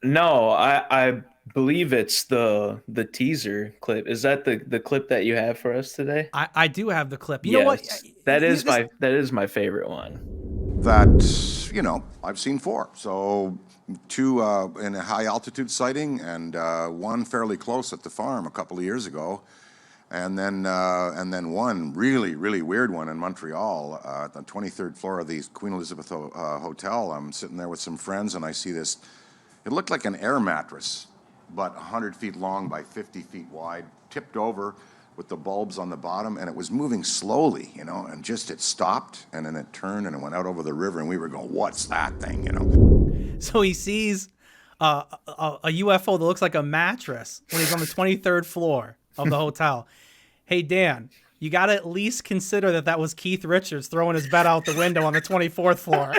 No, I believe it's the teaser clip. Is that the clip that you have for us today? I do have the clip. You know what? That is my favorite one. That I've seen 4. So 2 in a high altitude sighting, and 1 fairly close at the farm a couple of years ago. And then one really, really weird one in Montreal at the 23rd floor of the Queen Elizabeth Hotel. I'm sitting there with some friends, and I see this. It looked like an air mattress, but 100 feet long by 50 feet wide, tipped over with the bulbs on the bottom, and it was moving slowly, and just it stopped, and then it turned, and it went out over the river, and we were going, what's that thing, So he sees a UFO that looks like a mattress when he's on the 23rd floor of the hotel. Hey, Dan, you got to at least consider that was Keith Richards throwing his bed out the window on the 24th floor.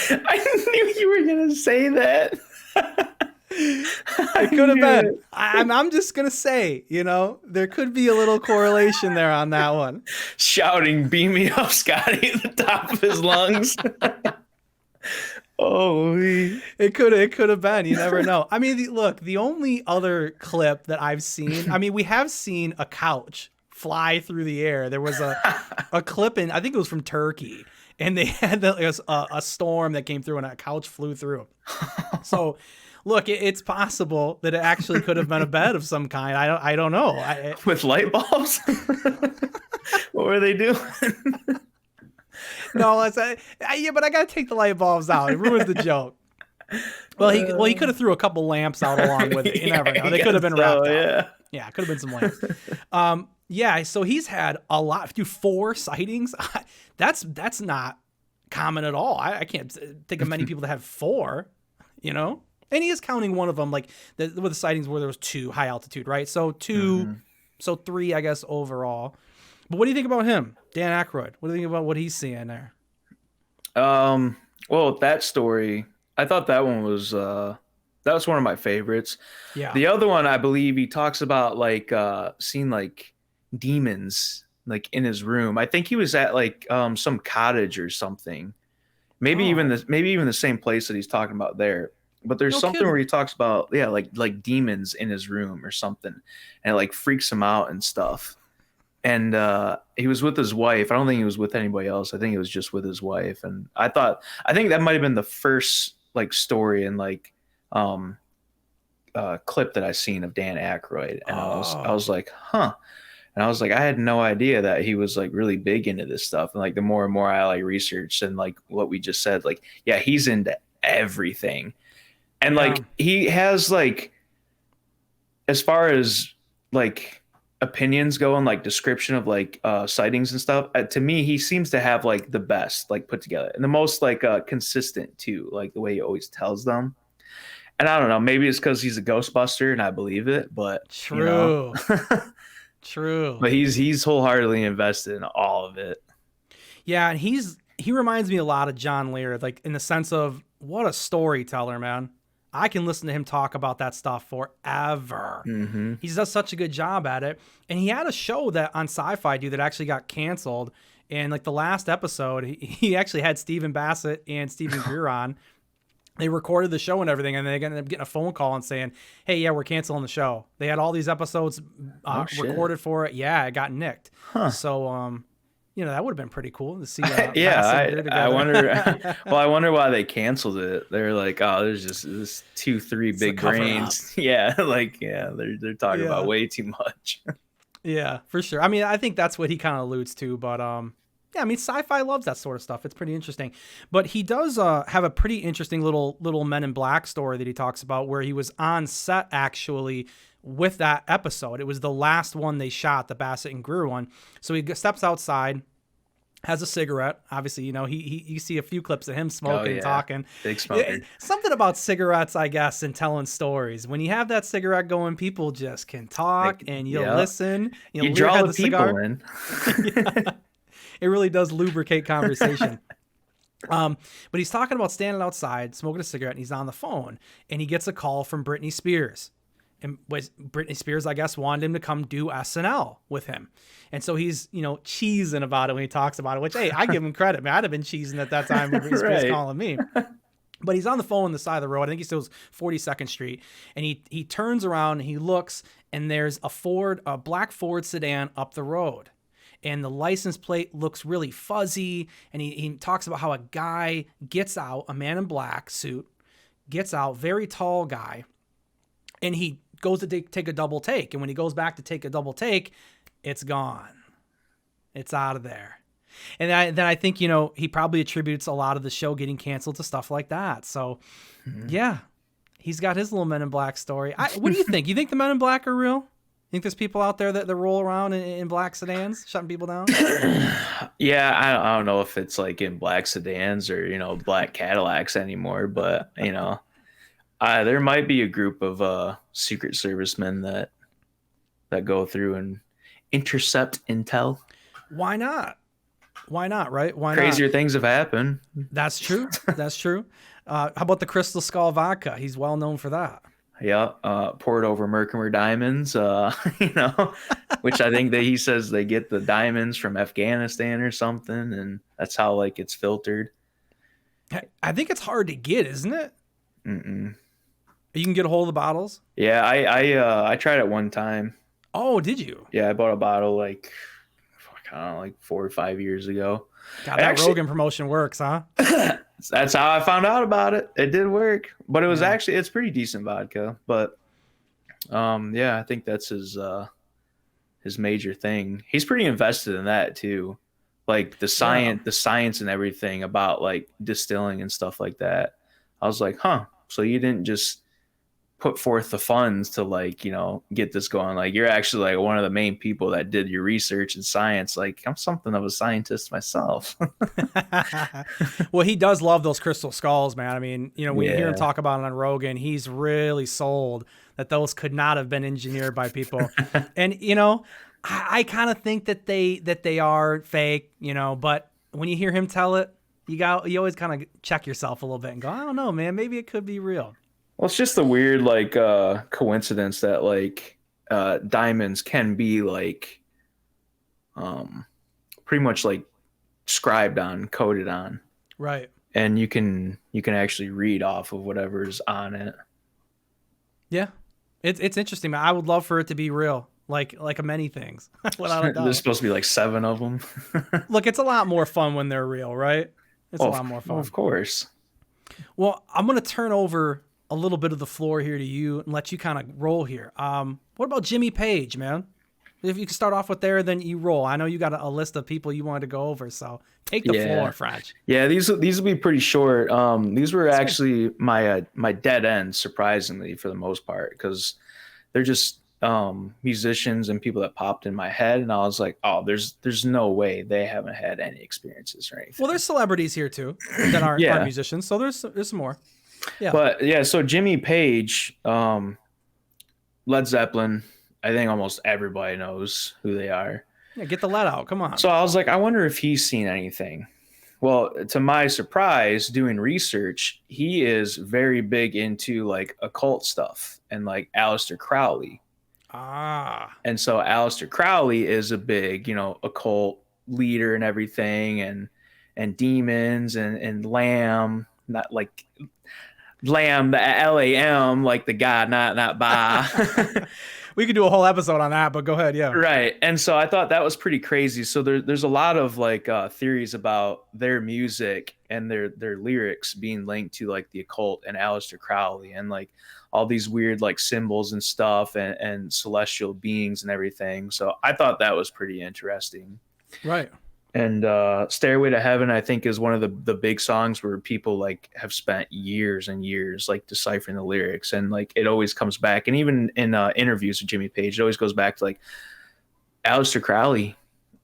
I knew you were going to say that. It could have been. I'm just going to say, there could be a little correlation there on that one. Shouting, beam me up, Scotty, at the top of his lungs. It could have been. You never know. I mean, look, the only other clip that I've seen, I mean, we have seen a couch fly through the air. There was a clip I think it was from Turkey, and they had a storm that came through and a couch flew through. So, look, it's possible that it actually could have been a bed of some kind. I don't know. With light bulbs? What were they doing? No, but I gotta take the light bulbs out. It ruins the joke. Well, he could have threw a couple lamps out along with it. You never know. They could have been wrapped up. Yeah, could have been some lamps. So he's had a lot. 4 sightings. That's not common at all. I can't think of many people that have 4. And he is counting one of them, like with the sightings where there was 2 high altitude, right? So 2, so 3, I guess overall. But what do you think about him, Dan Aykroyd? What do you think about what he's seeing there? Well, that story, I thought that one was that was one of my favorites. Yeah. The other one, I believe he talks about seeing like demons like in his room. I think he was at some cottage or something. Maybe even the same place that he's talking about there. But there's something where he talks about like demons in his room or something, and it like freaks him out and stuff. And he was with his wife. I don't think he was with anybody else. I think he was just with his wife. And I think that might have been the first story and clip that I seen of Dan Aykroyd. And I was like, huh. And I was like, I had no idea that he was really big into this stuff. And the more and more I researched and what we just said, he's into everything. And he has as far as opinions go and description of sightings and stuff, to me he seems to have the best put together and the most consistent too, the way he always tells them. And I don't know, maybe it's because he's a Ghostbuster and I believe it, but true. True. But he's wholeheartedly invested in all of it. Yeah, and he reminds me a lot of John Lear, like in the sense of what a storyteller, man. I can listen to him talk about that stuff forever. Mm-hmm. He does such a good job at it. And he had a show that on Sci-Fi, dude, that actually got canceled. And like the last episode, he actually had Stephen Bassett and Stephen Greer on. They recorded the show and everything, and they ended up getting a phone call and saying, "Hey, yeah, we're canceling the show." They had all these episodes recorded for it. Yeah, it got nicked. Huh. So, that would have been pretty cool to see. Yeah, Bassett and Greer I together. wonder. Well, I wonder why they canceled it. They're like, oh, there's just this 2-3 big brains. Yeah, they're talking about way too much. Yeah, for sure. I mean, I think that's what he kind of alludes to, but yeah, I mean, Sci-Fi loves that sort of stuff. It's pretty interesting. But he does have a pretty interesting little Men in Black story that he talks about, where he was on set actually with that episode. It was the last one they shot, the Bassett and Greer one. So he steps outside, has a cigarette. Obviously, you see a few clips of him smoking and talking. Big smoker. Something about cigarettes, I guess, and telling stories. When you have that cigarette going, people just can talk and you'll listen. You draw the people in. Yeah. It really does lubricate conversation. But he's talking about standing outside, smoking a cigarette, and he's on the phone, and he gets a call from Britney Spears. And Britney Spears, I guess, wanted him to come do SNL with him. And so he's, cheesing about it when he talks about it, which, hey, I give him credit, man. I'd have been cheesing at that time when Britney Spears calling me. But he's on the phone on the side of the road. I think he still was 42nd Street. And he turns around and he looks, and there's a black Ford sedan up the road. And the license plate looks really fuzzy. And he talks about how a guy gets out, a man in black suit, gets out, very tall guy. And he goes to take a double take. And when he goes back to take a double take, it's gone. It's out of there. And then I think, he probably attributes a lot of the show getting canceled to stuff like that. So, yeah, he's got his little Men in Black story. What do you think? You think the Men in Black are real? Think there's people out there that roll around in black sedans, shutting people down? Yeah, I don't know if it's like in black sedans or, black Cadillacs anymore, but, there might be a group of Secret Servicemen that go through and intercept intel. Why not? Why not, right? Why Crazier not? things have happened. That's true. That's true. How about the Crystal Skull vodka? He's well known for that. Yeah, poured over Herkimer diamonds, which I think that he says they get the diamonds from Afghanistan or something, and that's how it's filtered. I think it's hard to get, isn't it? Mm-mm. You can get a hold of the bottles? Yeah, I tried it one time. Oh, did you? Yeah, I bought a bottle like 4 or 5 years ago. God, that Rogan promotion works, huh? That's how I found out about it. It did work, but it was it's pretty decent vodka. But I think that's his major thing. He's pretty invested in that too, like the science and everything about like distilling and stuff like that. I was like, huh. So you didn't just put forth the funds to get this going. You're actually one of the main people that did your research in science. I'm something of a scientist myself. Well, he does love those crystal skulls, man. I mean, when you hear him talk about it on Rogan, he's really sold that those could not have been engineered by people. And, I kind of think that they are fake, but when you hear him tell it, you always kind of check yourself a little bit and go, I don't know, man, maybe it could be real. Well, it's just a weird coincidence that diamonds can be pretty much scribed on, coded on. Right. And you can actually read off of whatever's on it. Yeah. It's interesting, man. I would love for it to be real. Like many things. Without a doubt. There's supposed to be 7 of them. Look, it's a lot more fun when they're real, right? It's a lot more fun. Of course. Well, I'm going to turn over a little bit of the floor here to you and let you kind of roll here. What about Jimmy Page, man? If you can start off with there, then you roll. I know you got a list of people you wanted to go over, so take the floor, French. Yeah, these will be pretty short. These were actually my dead ends, surprisingly, for the most part, because they're just musicians and people that popped in my head, and I was like, oh, there's no way they haven't had any experiences or anything. Well, there's celebrities here too that aren't musicians, so there's some more. Yeah. But yeah, so Jimmy Page, Led Zeppelin, I think almost everybody knows who they are. Yeah, get the lead out. Come on. So I was like, I wonder if he's seen anything. Well, to my surprise, doing research, he is very big into like occult stuff and like Aleister Crowley. Ah. And so Aleister Crowley is a big, occult leader and everything, and demons and Lamb, not like Lamb, the Lam, like the God, not Ba. We could do a whole episode on that, but go ahead. Yeah. Right. And so I thought that was pretty crazy. So there's a lot of like theories about their music and their lyrics being linked to like the occult and Aleister Crowley and like all these weird like symbols and stuff and celestial beings and everything. So I thought that was pretty interesting. Right. And Stairway to Heaven, I think, is one of the big songs where people like have spent years and years like deciphering the lyrics, and like it always comes back. And even in interviews with Jimmy Page, it always goes back to like Aleister Crowley.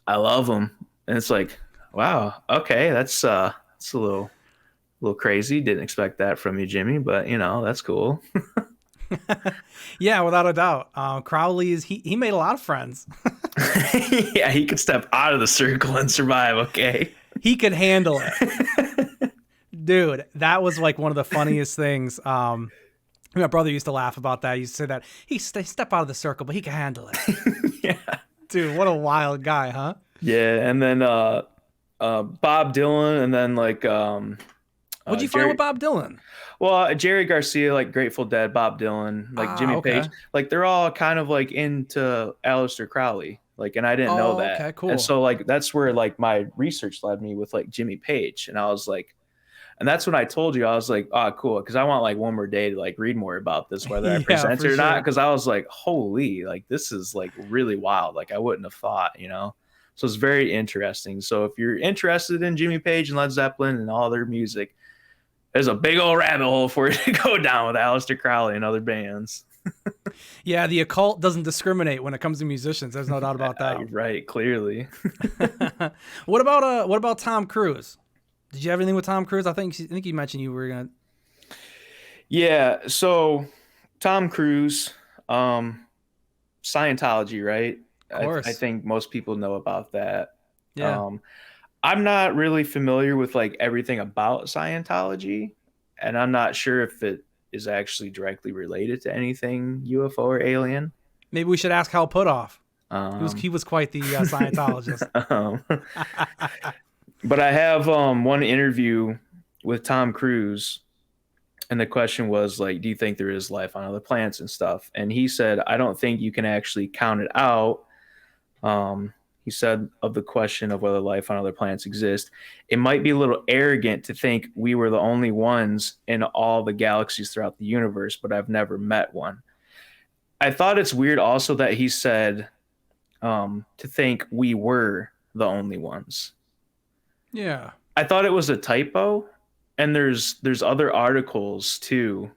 I love him, and it's like, wow, okay, that's a little crazy. Didn't expect that from you, Jimmy, but that's cool. Yeah, without a doubt. Crowley he made a lot of friends. Yeah, he could step out of the circle and survive. Okay, he could handle it. Dude, that was like one of the funniest things. My brother used to laugh about that. He used to say that he step out of the circle, but he can handle it. Yeah, dude, what a wild guy, huh? Yeah, and then Bob Dylan, and then like what'd you find with Bob Dylan? Well, Jerry Garcia, like Grateful Dead, Bob Dylan, like Jimmy Page, like they're all kind of like into Aleister Crowley, like, and I didn't know that. Okay, cool. And so like that's where like my research led me with like Jimmy Page, and I was like, and that's when I told you I was like, oh, cool, because I want like one more day to like read more about this, whether I present it or not, because I was like, holy, like this is like really wild, like I wouldn't have thought, So it's very interesting. So if you're interested in Jimmy Page and Led Zeppelin and all their music, there's a big old rabbit hole for you to go down with Aleister Crowley and other bands. Yeah, the occult doesn't discriminate when it comes to musicians. There's no doubt about that. Right, clearly. What about Tom Cruise? Did you have anything with Tom Cruise? I think you mentioned you were gonna. Yeah, so Tom Cruise, Scientology, right? Of course. I think most people know about that. Yeah. I'm not really familiar with like everything about Scientology, and I'm not sure if it is actually directly related to anything UFO or alien. Maybe we should ask Hal Puthoff. He was quite the Scientologist. But I have one interview with Tom Cruise, and the question was like, do you think there is life on other planets and stuff? And he said, I don't think you can actually count it out. He said of the question of whether life on other planets exists, it might be a little arrogant to think we were the only ones in all the galaxies throughout the universe, but I've never met one. I thought it's weird also that he said to think we were the only ones. Yeah. I thought it was a typo, and there's other articles too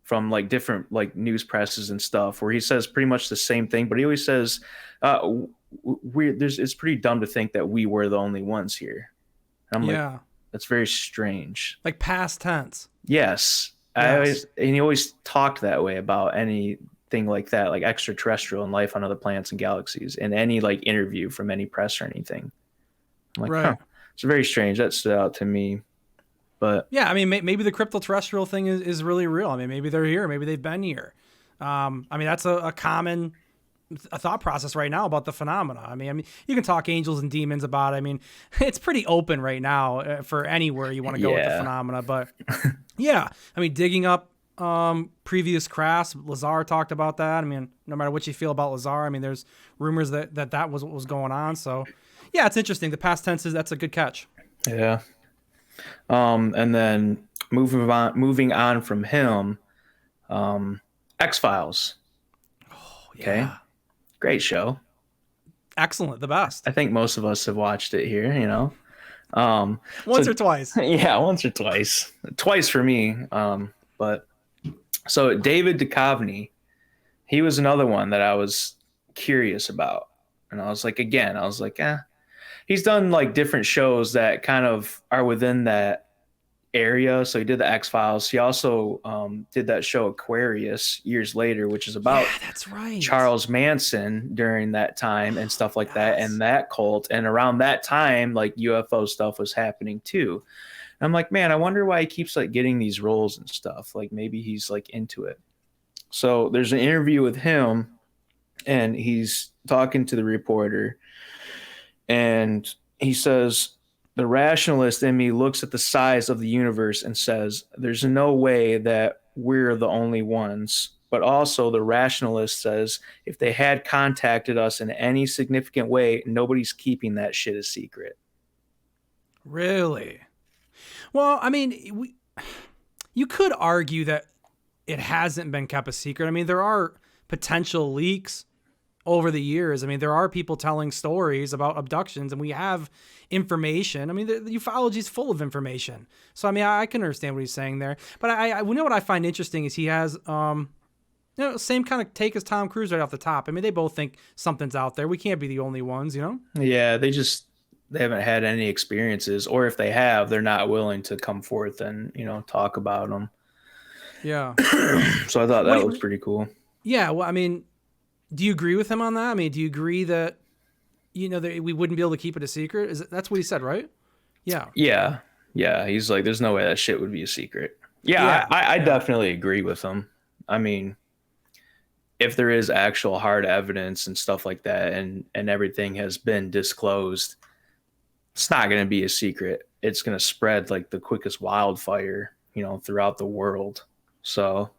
from like different like news presses and stuff where he says pretty much the same thing, but he always says it's pretty dumb to think that we were the only ones here. And I'm like, that's very strange. Like past tense. Yes. And he always talked that way about anything like that, like extraterrestrial and life on other planets and galaxies, in any like interview from any press or anything. I'm like, right. It's very strange. That stood out to me. But yeah, I mean, maybe the crypto-terrestrial thing is really real. I mean, maybe they're here. Maybe they've been here. I mean, that's a common thought process right now about the phenomena. I mean, you can talk angels and demons about it. I mean, it's pretty open right now for anywhere you want to go with the phenomena. But yeah, I mean, digging up previous crafts, Lazar talked about that. I mean, no matter what you feel about Lazar, I mean, there's rumors that was what was going on. So yeah, it's interesting. The past tenses, that's a good catch. Yeah. And then moving on from him, X-Files. Oh, yeah. Okay. Great show. Excellent. The best. I think most of us have watched it here, Once or twice. Yeah, once or twice. Twice for me. But so David Duchovny, he was another one that I was curious about. And I was like, he's done like different shows that kind of are within that area. So he did the X-Files. He also did that show Aquarius years later, which is about that's right. Charles Manson during that time and stuff like that, and that cult. And around that time, like UFO stuff was happening too. And I'm like, man, I wonder why he keeps like getting these roles and stuff. Like maybe he's like into it. So there's an interview with him, and he's talking to the reporter, and he says, the rationalist in me looks at the size of the universe and says, there's no way that we're the only ones. But also the rationalist says, if they had contacted us in any significant way, nobody's keeping that shit a secret. Really? Well, I mean, you could argue that it hasn't been kept a secret. I mean, there are potential leaks over the years. I mean, there are people telling stories about abductions, and we have information. I mean, the ufology is full of information. So, I mean, I can understand what he's saying there. But I you know what I find interesting is he has, same kind of take as Tom Cruise right off the top. I mean, they both think something's out there. We can't be the only ones, you know? Yeah, they haven't had any experiences, or if they have, they're not willing to come forth and, talk about them. Yeah. So I thought that was pretty cool. Yeah. Well, I mean, do you agree with him on that? I mean, do you agree that, that we wouldn't be able to keep it a secret? That's what he said, right? Yeah. Yeah. Yeah. He's like, there's no way that shit would be a secret. Yeah. I definitely agree with him. I mean, if there is actual hard evidence and stuff like that, and everything has been disclosed, it's not going to be a secret. It's going to spread like the quickest wildfire, throughout the world. So.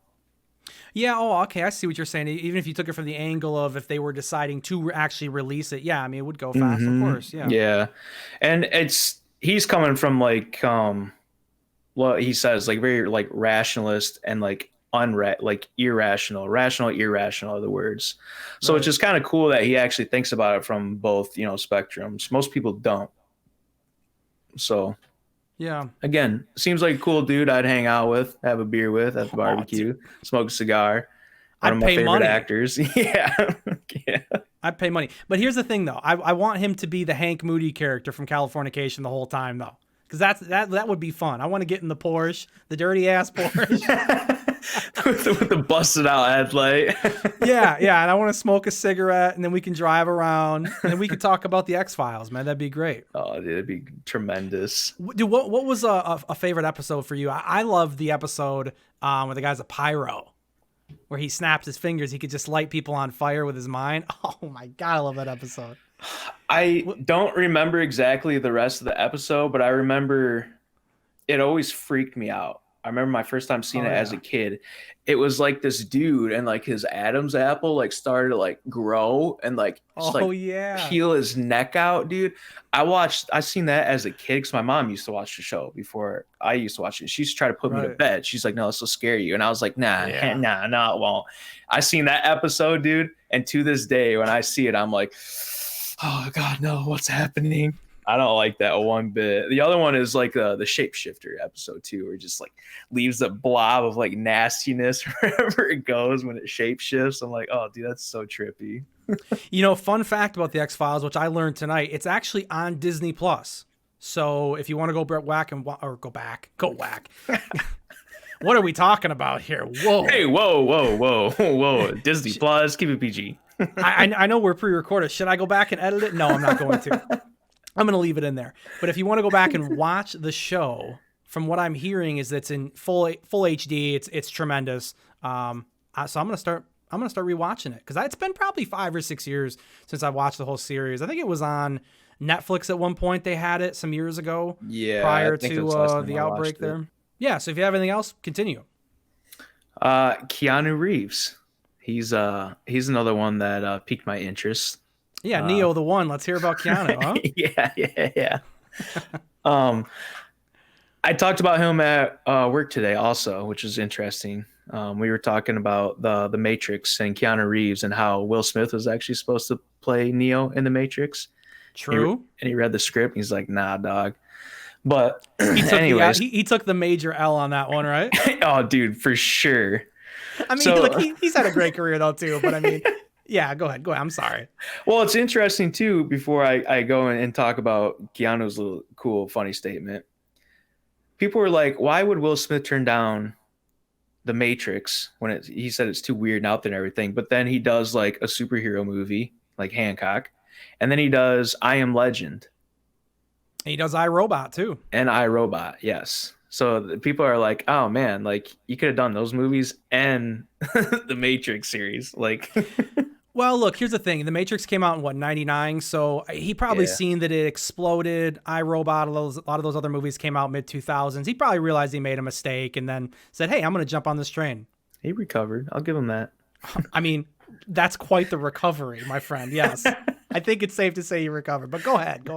Yeah. Oh, okay. I see what you're saying. Even if you took it from the angle of if they were deciding to actually release it. Yeah. I mean, it would go fast, of course. Yeah. Yeah. And he's coming from like, well, he says like very like rationalist and like irrational, rational, irrational are the words. So Right. It's just kind of cool that he actually thinks about it from both, spectrums. Most people don't. So yeah, again, seems like a cool dude I'd hang out with, have a beer with at the barbecue, smoke a cigar. One of my favorite money. actors. Yeah. Yeah. I'd pay money. But here's the thing though. I want him to be the Hank Moody character from Californication the whole time though. Because that would be fun. I want to get in the Porsche, the dirty ass Porsche. with the busted out headlight. yeah, and I want to smoke a cigarette, and then we can drive around, and then we can talk about the X-Files, man. That'd be great. Oh, dude, it'd be tremendous. Dude, what was a favorite episode for you? I love the episode where the guy's a pyro, where he snaps his fingers. He could just light people on fire with his mind. Oh my God, I love that episode. I don't remember exactly the rest of the episode, but I remember it always freaked me out. I remember my first time seeing it as a kid. It was like this dude and like his Adam's apple like started to like grow and like peel his neck out, dude. I seen that as a kid because my mom used to watch the show before I used to watch it. She used to try to put me to bed. She's like, no, this will scare you. And I was like, nah, it won't. I seen that episode, dude. And to this day, when I see it, I'm like, oh God, no, what's happening? I don't like that one bit. The other one is like the shapeshifter episode too, where it just like leaves a blob of like nastiness wherever it goes when it shapeshifts. I'm like, oh dude, that's so trippy. Fun fact about the X-Files, which I learned tonight, it's actually on Disney Plus. So if you want to go back. What are we talking about here? Whoa. Hey, whoa. Disney Plus, keep it PG. I know we're pre-recorded. Should I go back and edit it? No, I'm not going to. I'm going to leave it in there. But if you want to go back and watch the show, from what I'm hearing is that it's in full HD. It's tremendous. So I'm going to start rewatching it because it's been probably 5 or 6 years since I watched the whole series. I think it was on Netflix at one point. They had it some years ago. Yeah, prior to the outbreak there. Yeah. So if you have anything else, continue. Keanu Reeves. He's another one that piqued my interest. Yeah, Neo the One. Let's hear about Keanu, huh? Yeah. I talked about him at work today also, which is interesting. We were talking about the Matrix and Keanu Reeves and how Will Smith was actually supposed to play Neo in the Matrix. True. And he read the script. And he's like, nah, dog. But anyways, he took the major L on that one, right? Oh, dude, for sure. I mean, he's had a great career though too. But I mean. Yeah, go ahead. I'm sorry. Well, it's interesting too, before I go and talk about Keanu's little cool, funny statement. people were like, why would Will Smith turn down The Matrix when he said it's too weird and out there and everything? But then he does like a superhero movie like Hancock, and then he does I Am Legend. And he does iRobot too. And iRobot, yes. So people are like, oh man, like you could have done those movies and the Matrix series. Like, well, look, here's the thing. The Matrix came out in what, 99? So he probably seen that it exploded. iRobot, a lot of those other movies came out mid 2000s. He probably realized he made a mistake and then said, hey, I'm going to jump on this train. He recovered. I'll give him that. I mean, that's quite the recovery, my friend. Yes. I think it's safe to say he recovered, but go ahead.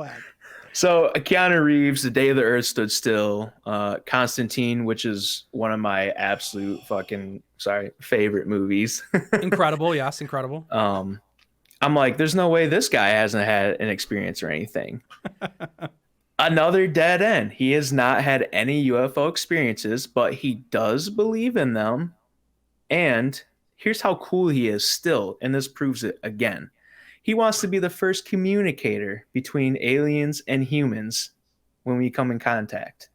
So Keanu Reeves, The Day the Earth Stood Still, Constantine, which is one of my absolute favorite movies. Incredible, yes, incredible. I'm like, there's no way this guy hasn't had an experience or anything. Another dead end. He has not had any UFO experiences, but he does believe in them. And here's how cool he is still, and this proves it again. He wants to be the first communicator between aliens and humans when we come in contact.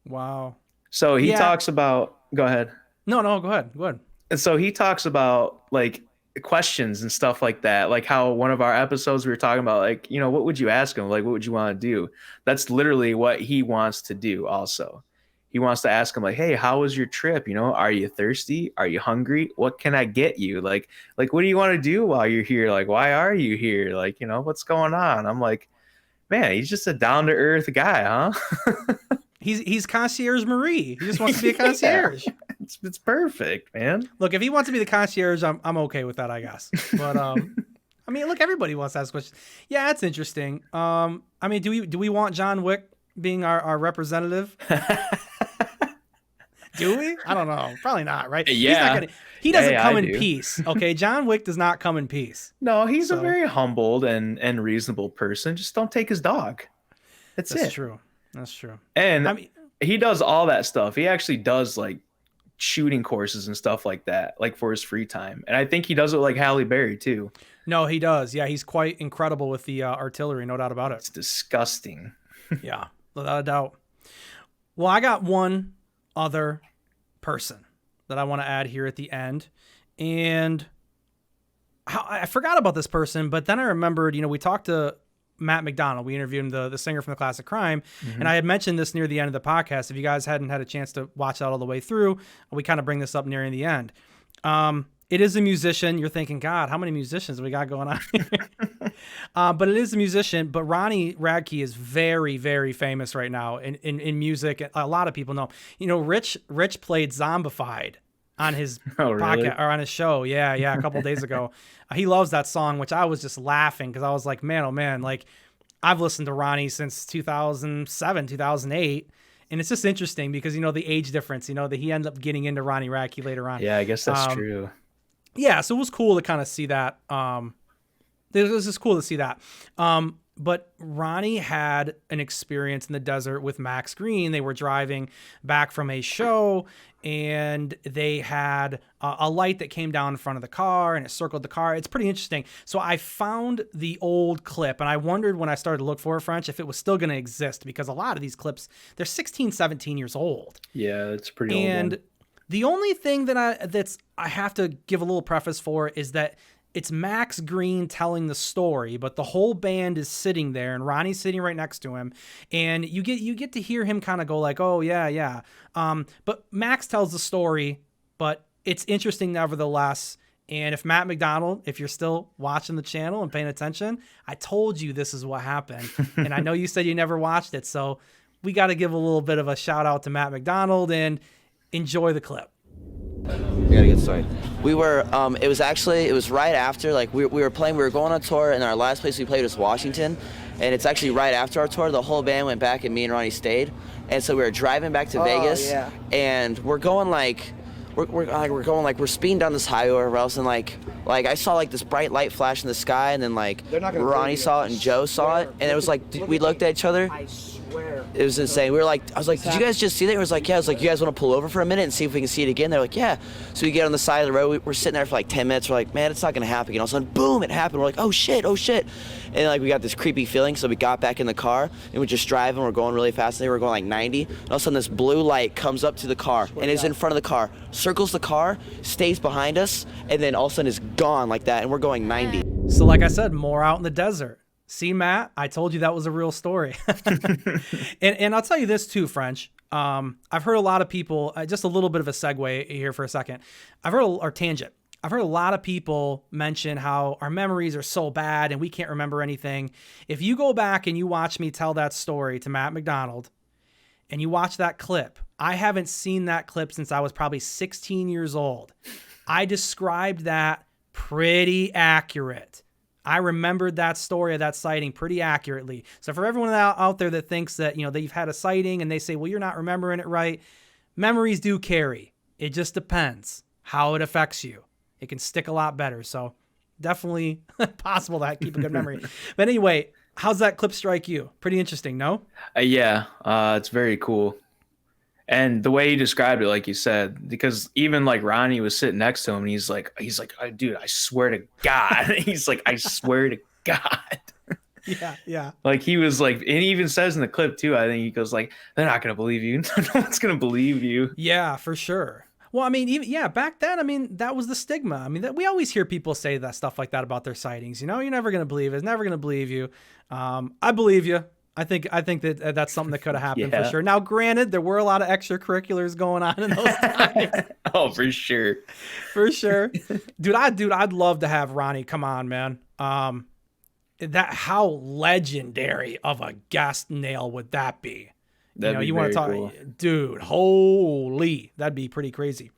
Wow. So he talks about, go ahead. No, go ahead. And so he talks about like questions and stuff like that. Like how one of our episodes we were talking about, like, you know, what would you ask him? Like, what would you want to do? That's literally what he wants to do also. He wants to ask him like, hey, how was your trip? You know, are you thirsty? Are you hungry? What can I get you? Like, what do you want to do while you're here? Like, why are you here? Like, you know, what's going on? I'm like, man, he's just a down to earth guy, huh? He's concierge Marie. He just wants to be a concierge. It's perfect, man. Look, if he wants to be the concierge, I'm okay with that, I guess. But I mean, look, everybody wants to ask questions. Yeah, that's interesting. I mean, do we want John Wick being our representative? Do we? I don't know. Probably not, right? Yeah. He doesn't come in peace. Okay, John Wick does not come in peace. No, he's a very humbled and reasonable person. Just don't take his dog. That's it. That's true. And I mean, he does all that stuff. He actually does like shooting courses and stuff like that, like for his free time. And I think he does it like Halle Berry too. No, he does. Yeah, he's quite incredible with the artillery, no doubt about it. It's disgusting. Yeah, without a doubt. Well, I got one other person that I want to add here at the end. And I forgot about this person, but then I remembered, you know, we talked to Matt McDonald. We interviewed him, the singer from the Classic Crime. Mm-hmm. And I had mentioned this near the end of the podcast. If you guys hadn't had a chance to watch that all the way through, we kind of bring this up nearing the end. It is a musician. You're thinking, God, how many musicians we got going on here? But it is a musician. But Ronnie Radke is very, very famous right now in music. A lot of people know. You know, Rich played Zombified on his podcast or on his show. Yeah, a couple days ago. He loves that song, which I was just laughing because I was like, man, oh man, like I've listened to Ronnie since 2007, 2008. And it's just interesting because, you know, the age difference, you know, that he ended up getting into Ronnie Radke later on. Yeah, I guess that's true. Yeah, so it was cool to kind of see that. It was just cool to see that. But Ronnie had an experience in the desert with Max Green. They were driving back from a show, and they had a light that came down in front of the car, and it circled the car. It's pretty interesting. So I found the old clip, and I wondered when I started to look for it, French, if it was still going to exist, because a lot of these clips, they're 16, 17 years old. Yeah, it's pretty old. And the only thing that I have to give a little preface for is that it's Max Green telling the story, but the whole band is sitting there, and Ronnie's sitting right next to him, and you get to hear him kind of go like, "Oh yeah." But Max tells the story, but it's interesting nevertheless. And if Matt McDonald, if you're still watching the channel and paying attention, I told you this is what happened, and I know you said you never watched it, so we got to give a little bit of a shout out to Matt McDonald and enjoy the clip. We gotta get started. We were, it was right after, like we were going on tour, and our last place we played was Washington, and it's actually right after our tour. The whole band went back, and me and Ronnie stayed, and so we were driving back to Vegas, and we're going like, we're speeding down this highway or else, and like I saw like this bright light flash in the sky, and then like Ronnie saw it and Joe saw it, and it was like we looked at each other, swear. It was insane. We were like, I was like, did you guys just see that? He was like, yeah. I was like, you guys want to pull over for a minute and see if we can see it again? They're like, yeah. So we get on the side of the road. We're sitting there for like 10 minutes. We're like, man, it's not going to happen again. All of a sudden, boom, it happened. We're like, oh shit, oh shit. And like we got this creepy feeling. So we got back in the car and we're just driving. We're going really fast. They were going like 90. And all of a sudden, this blue light comes up to the car and is in front of the car, circles the car, stays behind us, and then all of a sudden is gone like that. And we're going 90. So like I said, more out in the desert. See, Matt, I told you that was a real story. and I'll tell you this too, French. I've heard a lot of people, just a little bit of a segue here for a second. I've heard a lot of people mention how our memories are so bad and we can't remember anything. If you go back and you watch me tell that story to Matt McDonald and you watch that clip, I haven't seen that clip since I was probably 16 years old. I described that pretty accurate. I remembered that story of that sighting pretty accurately. So for everyone out there that thinks that, that you've had a sighting and they say, well, you're not remembering it right. Memories do carry. It just depends how it affects you. It can stick a lot better. So definitely possible to keep a good memory. But anyway, how's that clip strike you? Pretty interesting, no? Yeah, it's very cool. And the way he described it, like you said, because even like Ronnie was sitting next to him and he's like, dude, I swear to God. He's like, I swear to God. Yeah. Like he was like, and he even says in the clip too, I think he goes like, they're not going to believe you. No one's going to believe you. Yeah, for sure. Well, I mean, back then, that was the stigma. I mean, we always hear people say that stuff like that about their sightings. You're never going to believe it. It's never going to believe you. I believe you. I think that that's something that could have happened for sure. Now, granted, there were a lot of extracurriculars going on in those times. Oh, for sure. For sure. I'd love to have Ronnie come on, man. How legendary of a guest nail would that be? That'd be want to talk, cool. Dude, holy, that'd be pretty crazy.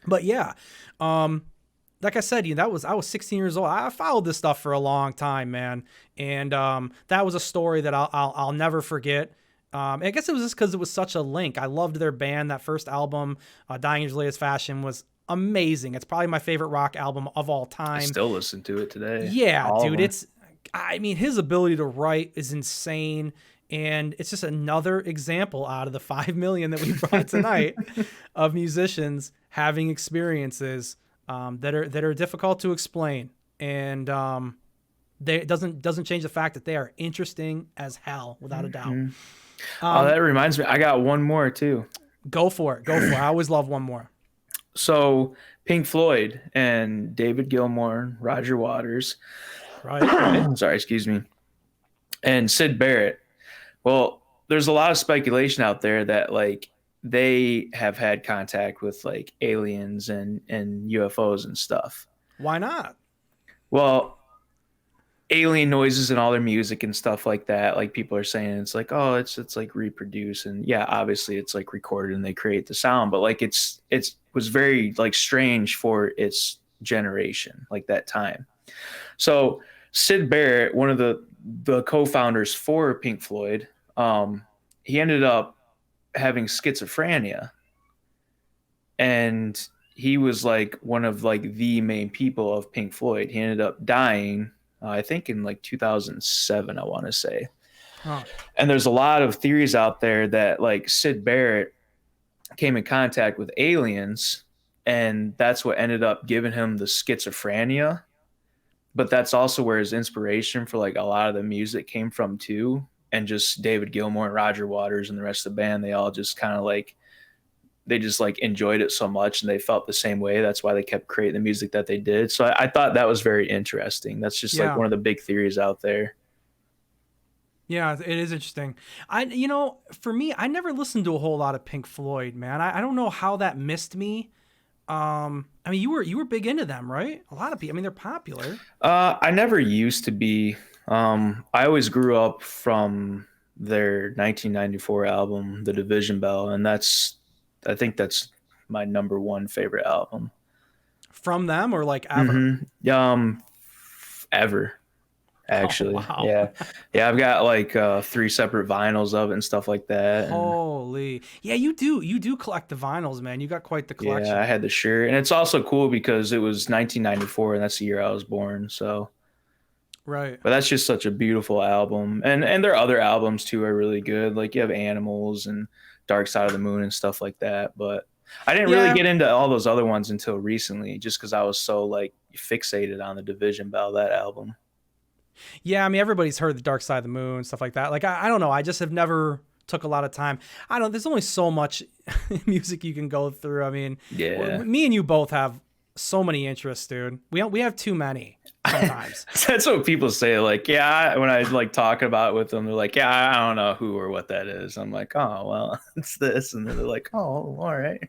But yeah, like I said, I was 16 years old. I followed this stuff for a long time, man. And that was a story that I'll never forget. I guess it was just because it was such a link. I loved their band. That first album, Dying in Your Latest Fashion, was amazing. It's probably my favorite rock album of all time. I still listen to it today. Yeah, dude. His ability to write is insane. And it's just another example out of the 5 million that we brought tonight of musicians having experiences that are difficult to explain, and it doesn't change the fact that they are interesting as hell, without a doubt. That reminds me, I got one more too. Go for it. I always love one more. So Pink Floyd and David Gilmour, Roger Waters, right? Sorry, excuse me, and Syd Barrett. Well, there's a lot of speculation out there that like they have had contact with like aliens and UFOs and stuff. Why not? Well, alien noises and all their music and stuff like that, like people are saying it's like, oh, it's like reproduced, and yeah, obviously it's like recorded and they create the sound, but like it was very like strange for its generation, like that time. So Syd Barrett, one of the co-founders for Pink Floyd, he ended up having schizophrenia, and he was like one of like the main people of Pink Floyd. He ended up dying, I think in like 2007, I want to say. Huh. And there's a lot of theories out there that like Syd Barrett came in contact with aliens, and that's what ended up giving him the schizophrenia. But that's also where his inspiration for like a lot of the music came from too. And just David Gilmour and Roger Waters and the rest of the band, they all just kind of like, they just like enjoyed it so much and they felt the same way. That's why they kept creating the music that they did. So I thought that was very interesting. That's just like one of the big theories out there. Yeah, it is interesting. For me, I never listened to a whole lot of Pink Floyd, man. I don't know how that missed me. You were big into them, right? A lot of people. I mean, they're popular. I never used to be. I always grew up from their 1994 album, The Division Bell, and I think that's my number one favorite album. From them, or like ever? Mm-hmm. Ever. Actually. Oh, wow. Yeah. I've got like 3 separate vinyls of it and stuff like that. Holy. Yeah, you do collect the vinyls, man. You got quite the collection. Yeah, I had the shirt. And it's also cool because it was 1994 and that's the year I was born. So Right. But that's just such a beautiful album. And their other albums too are really good. Like you have Animals and Dark Side of the Moon and stuff like that. But I didn't really Yeah. get into all those other ones until recently, just because I was so like fixated on the Division Bell, that album. Yeah, I mean, everybody's heard the Dark Side of the Moon, stuff like that. Like, I don't know. I just have never took a lot of time. I don't. There's only so much music you can go through. I mean, Yeah. me and you both have so many interests, dude. We have too many sometimes. That's what people say. Like, yeah, when I like talk about it with them, they're like, yeah, I don't know who or what that is. I'm like, oh, well, it's this. And then they're like, oh, all right.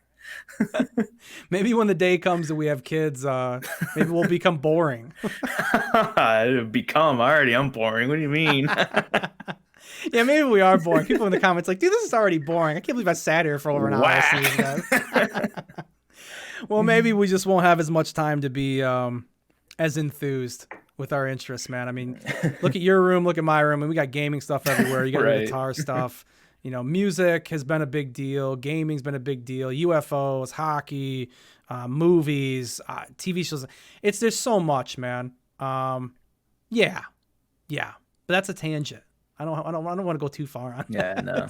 Maybe when the day comes that we have kids, maybe we'll become boring. I'm boring. What do you mean? Yeah, maybe we are boring. People in the comments like, dude, this is already boring. I can't believe I sat here for over an hour listening to these guys. Well, maybe we just won't have as much time to be as enthused with our interests, man. I mean, look at your room, look at my room, and we got gaming stuff everywhere. You got Right. guitar stuff. You know, music has been a big deal. Gaming's been a big deal. UFOs, hockey, movies, TV shows. There's so much, man. Yeah. But that's a tangent. I don't want to go too far on. Yeah, no.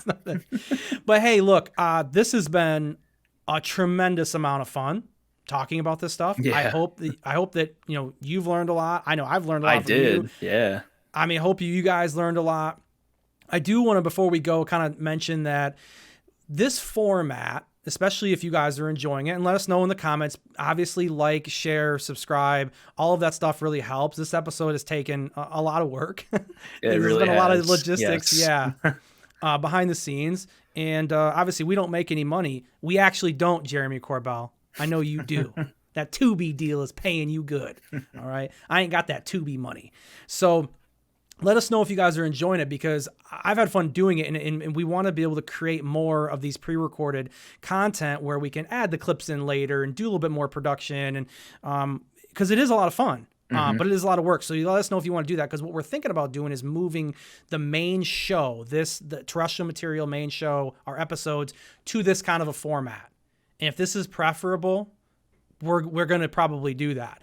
But hey, look, this has been a tremendous amount of fun talking about this stuff. Yeah. I hope that you've learned a lot. I know I've learned a lot. I from you. did. Yeah. I mean, I hope you guys learned a lot. I do want to, before we go, kind of mention that this format, especially if you guys are enjoying it, and let us know in the comments. Obviously, like, share, subscribe, all of that stuff really helps. This episode has taken a lot of work. There's really been a lot of has. logistics, Yes. behind the scenes. And obviously, we don't make any money. We actually don't, Jeremy Corbell. I know you do. That Tubi deal is paying you good. All right. I ain't got that Tubi money. So let us know if you guys are enjoying it, because I've had fun doing it, and we want to be able to create more of these pre-recorded content where we can add the clips in later and do a little bit more production, and because it is a lot of fun. But it is a lot of work. So you let us know if you want to do that, because what we're thinking about doing is moving the main show, the terrestrial material main show, our episodes, to this kind of a format. And if this is preferable, we're going to probably do that.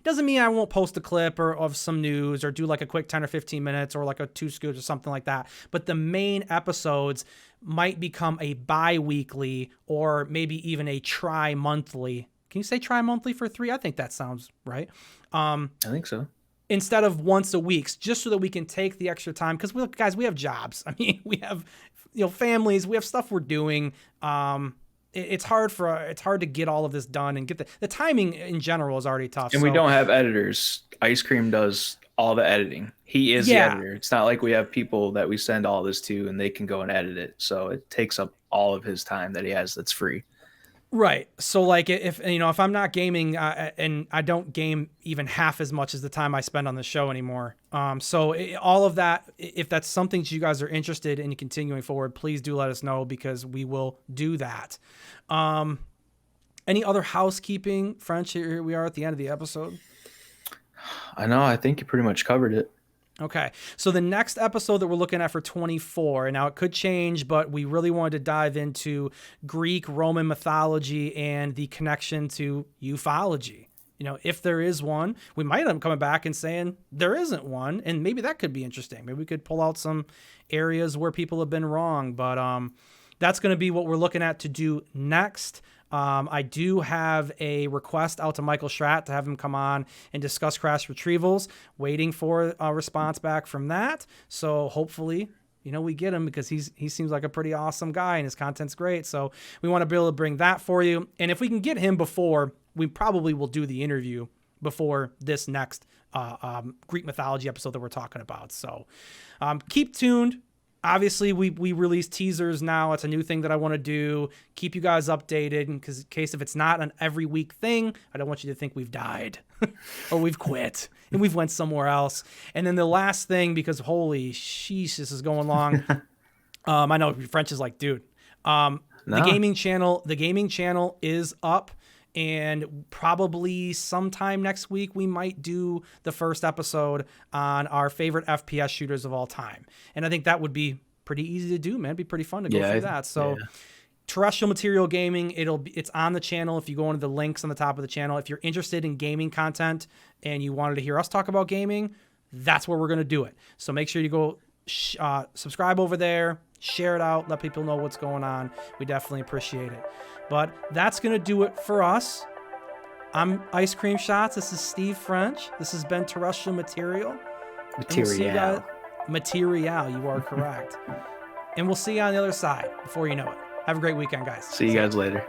Doesn't mean I won't post a clip or of some news or do like a quick 10 or 15 minutes or like a 2 scoops or something like that. But the main episodes might become a bi-weekly or maybe even a tri-monthly. Can you say tri-monthly for 3? I think that sounds right. I think so. Instead of once a week, just so that we can take the extra time. Because we have jobs. I mean, we have families. We have stuff we're doing. It's hard to get all of this done and get the timing in general is already tough. And we don't have editors. Ice Cream does all the editing. He is the editor. It's not like we have people that we send all this to and they can go and edit it. So it takes up all of his time that he has that's free. Right. So like if I'm not gaming and I don't game even half as much as the time I spend on the show anymore. All of that, if that's something that you guys are interested in continuing forward, please do let us know, because we will do that. Any other housekeeping, French? Here we are at the end of the episode. I know. I think you pretty much covered it. Okay, so the next episode that we're looking at for 24, and now it could change, but we really wanted to dive into Greek Roman mythology and the connection to ufology. If there is one, we might end up coming back and saying there isn't one, and maybe that could be interesting. Maybe we could pull out some areas where people have been wrong, but that's going to be what we're looking at to do next. I do have a request out to Michael Schratt to have him come on and discuss crash retrievals. Waiting for a response back from that. So hopefully, we get him, because he seems like a pretty awesome guy and his content's great. So we want to be able to bring that for you. And if we can get him before, we probably will do the interview before this next Greek mythology episode that we're talking about. So keep tuned. Obviously, we release teasers now. It's a new thing that I want to do. Keep you guys updated, in case if it's not an every week thing, I don't want you to think we've died or we've quit and we've went somewhere else. And then the last thing, because holy sheesh, this is going long. I know French is like, dude. The gaming channel is up. And probably sometime next week, we might do the first episode on our favorite FPS shooters of all time. And I think that would be pretty easy to do, man. It'd be pretty fun to go through that. So Terrestrial Material Gaming, it's on the channel. If you go into the links on the top of the channel, if you're interested in gaming content and you wanted to hear us talk about gaming, that's where we're going to do it. So make sure you go subscribe over there, share it out, let people know what's going on. We definitely appreciate it. But that's going to do it for us. I'm Ice Cream Shots. This is Steve French. This has been Terrestrial Material. Material, you are correct. And we'll see you on the other side before you know it. Have a great weekend, guys. See you guys later.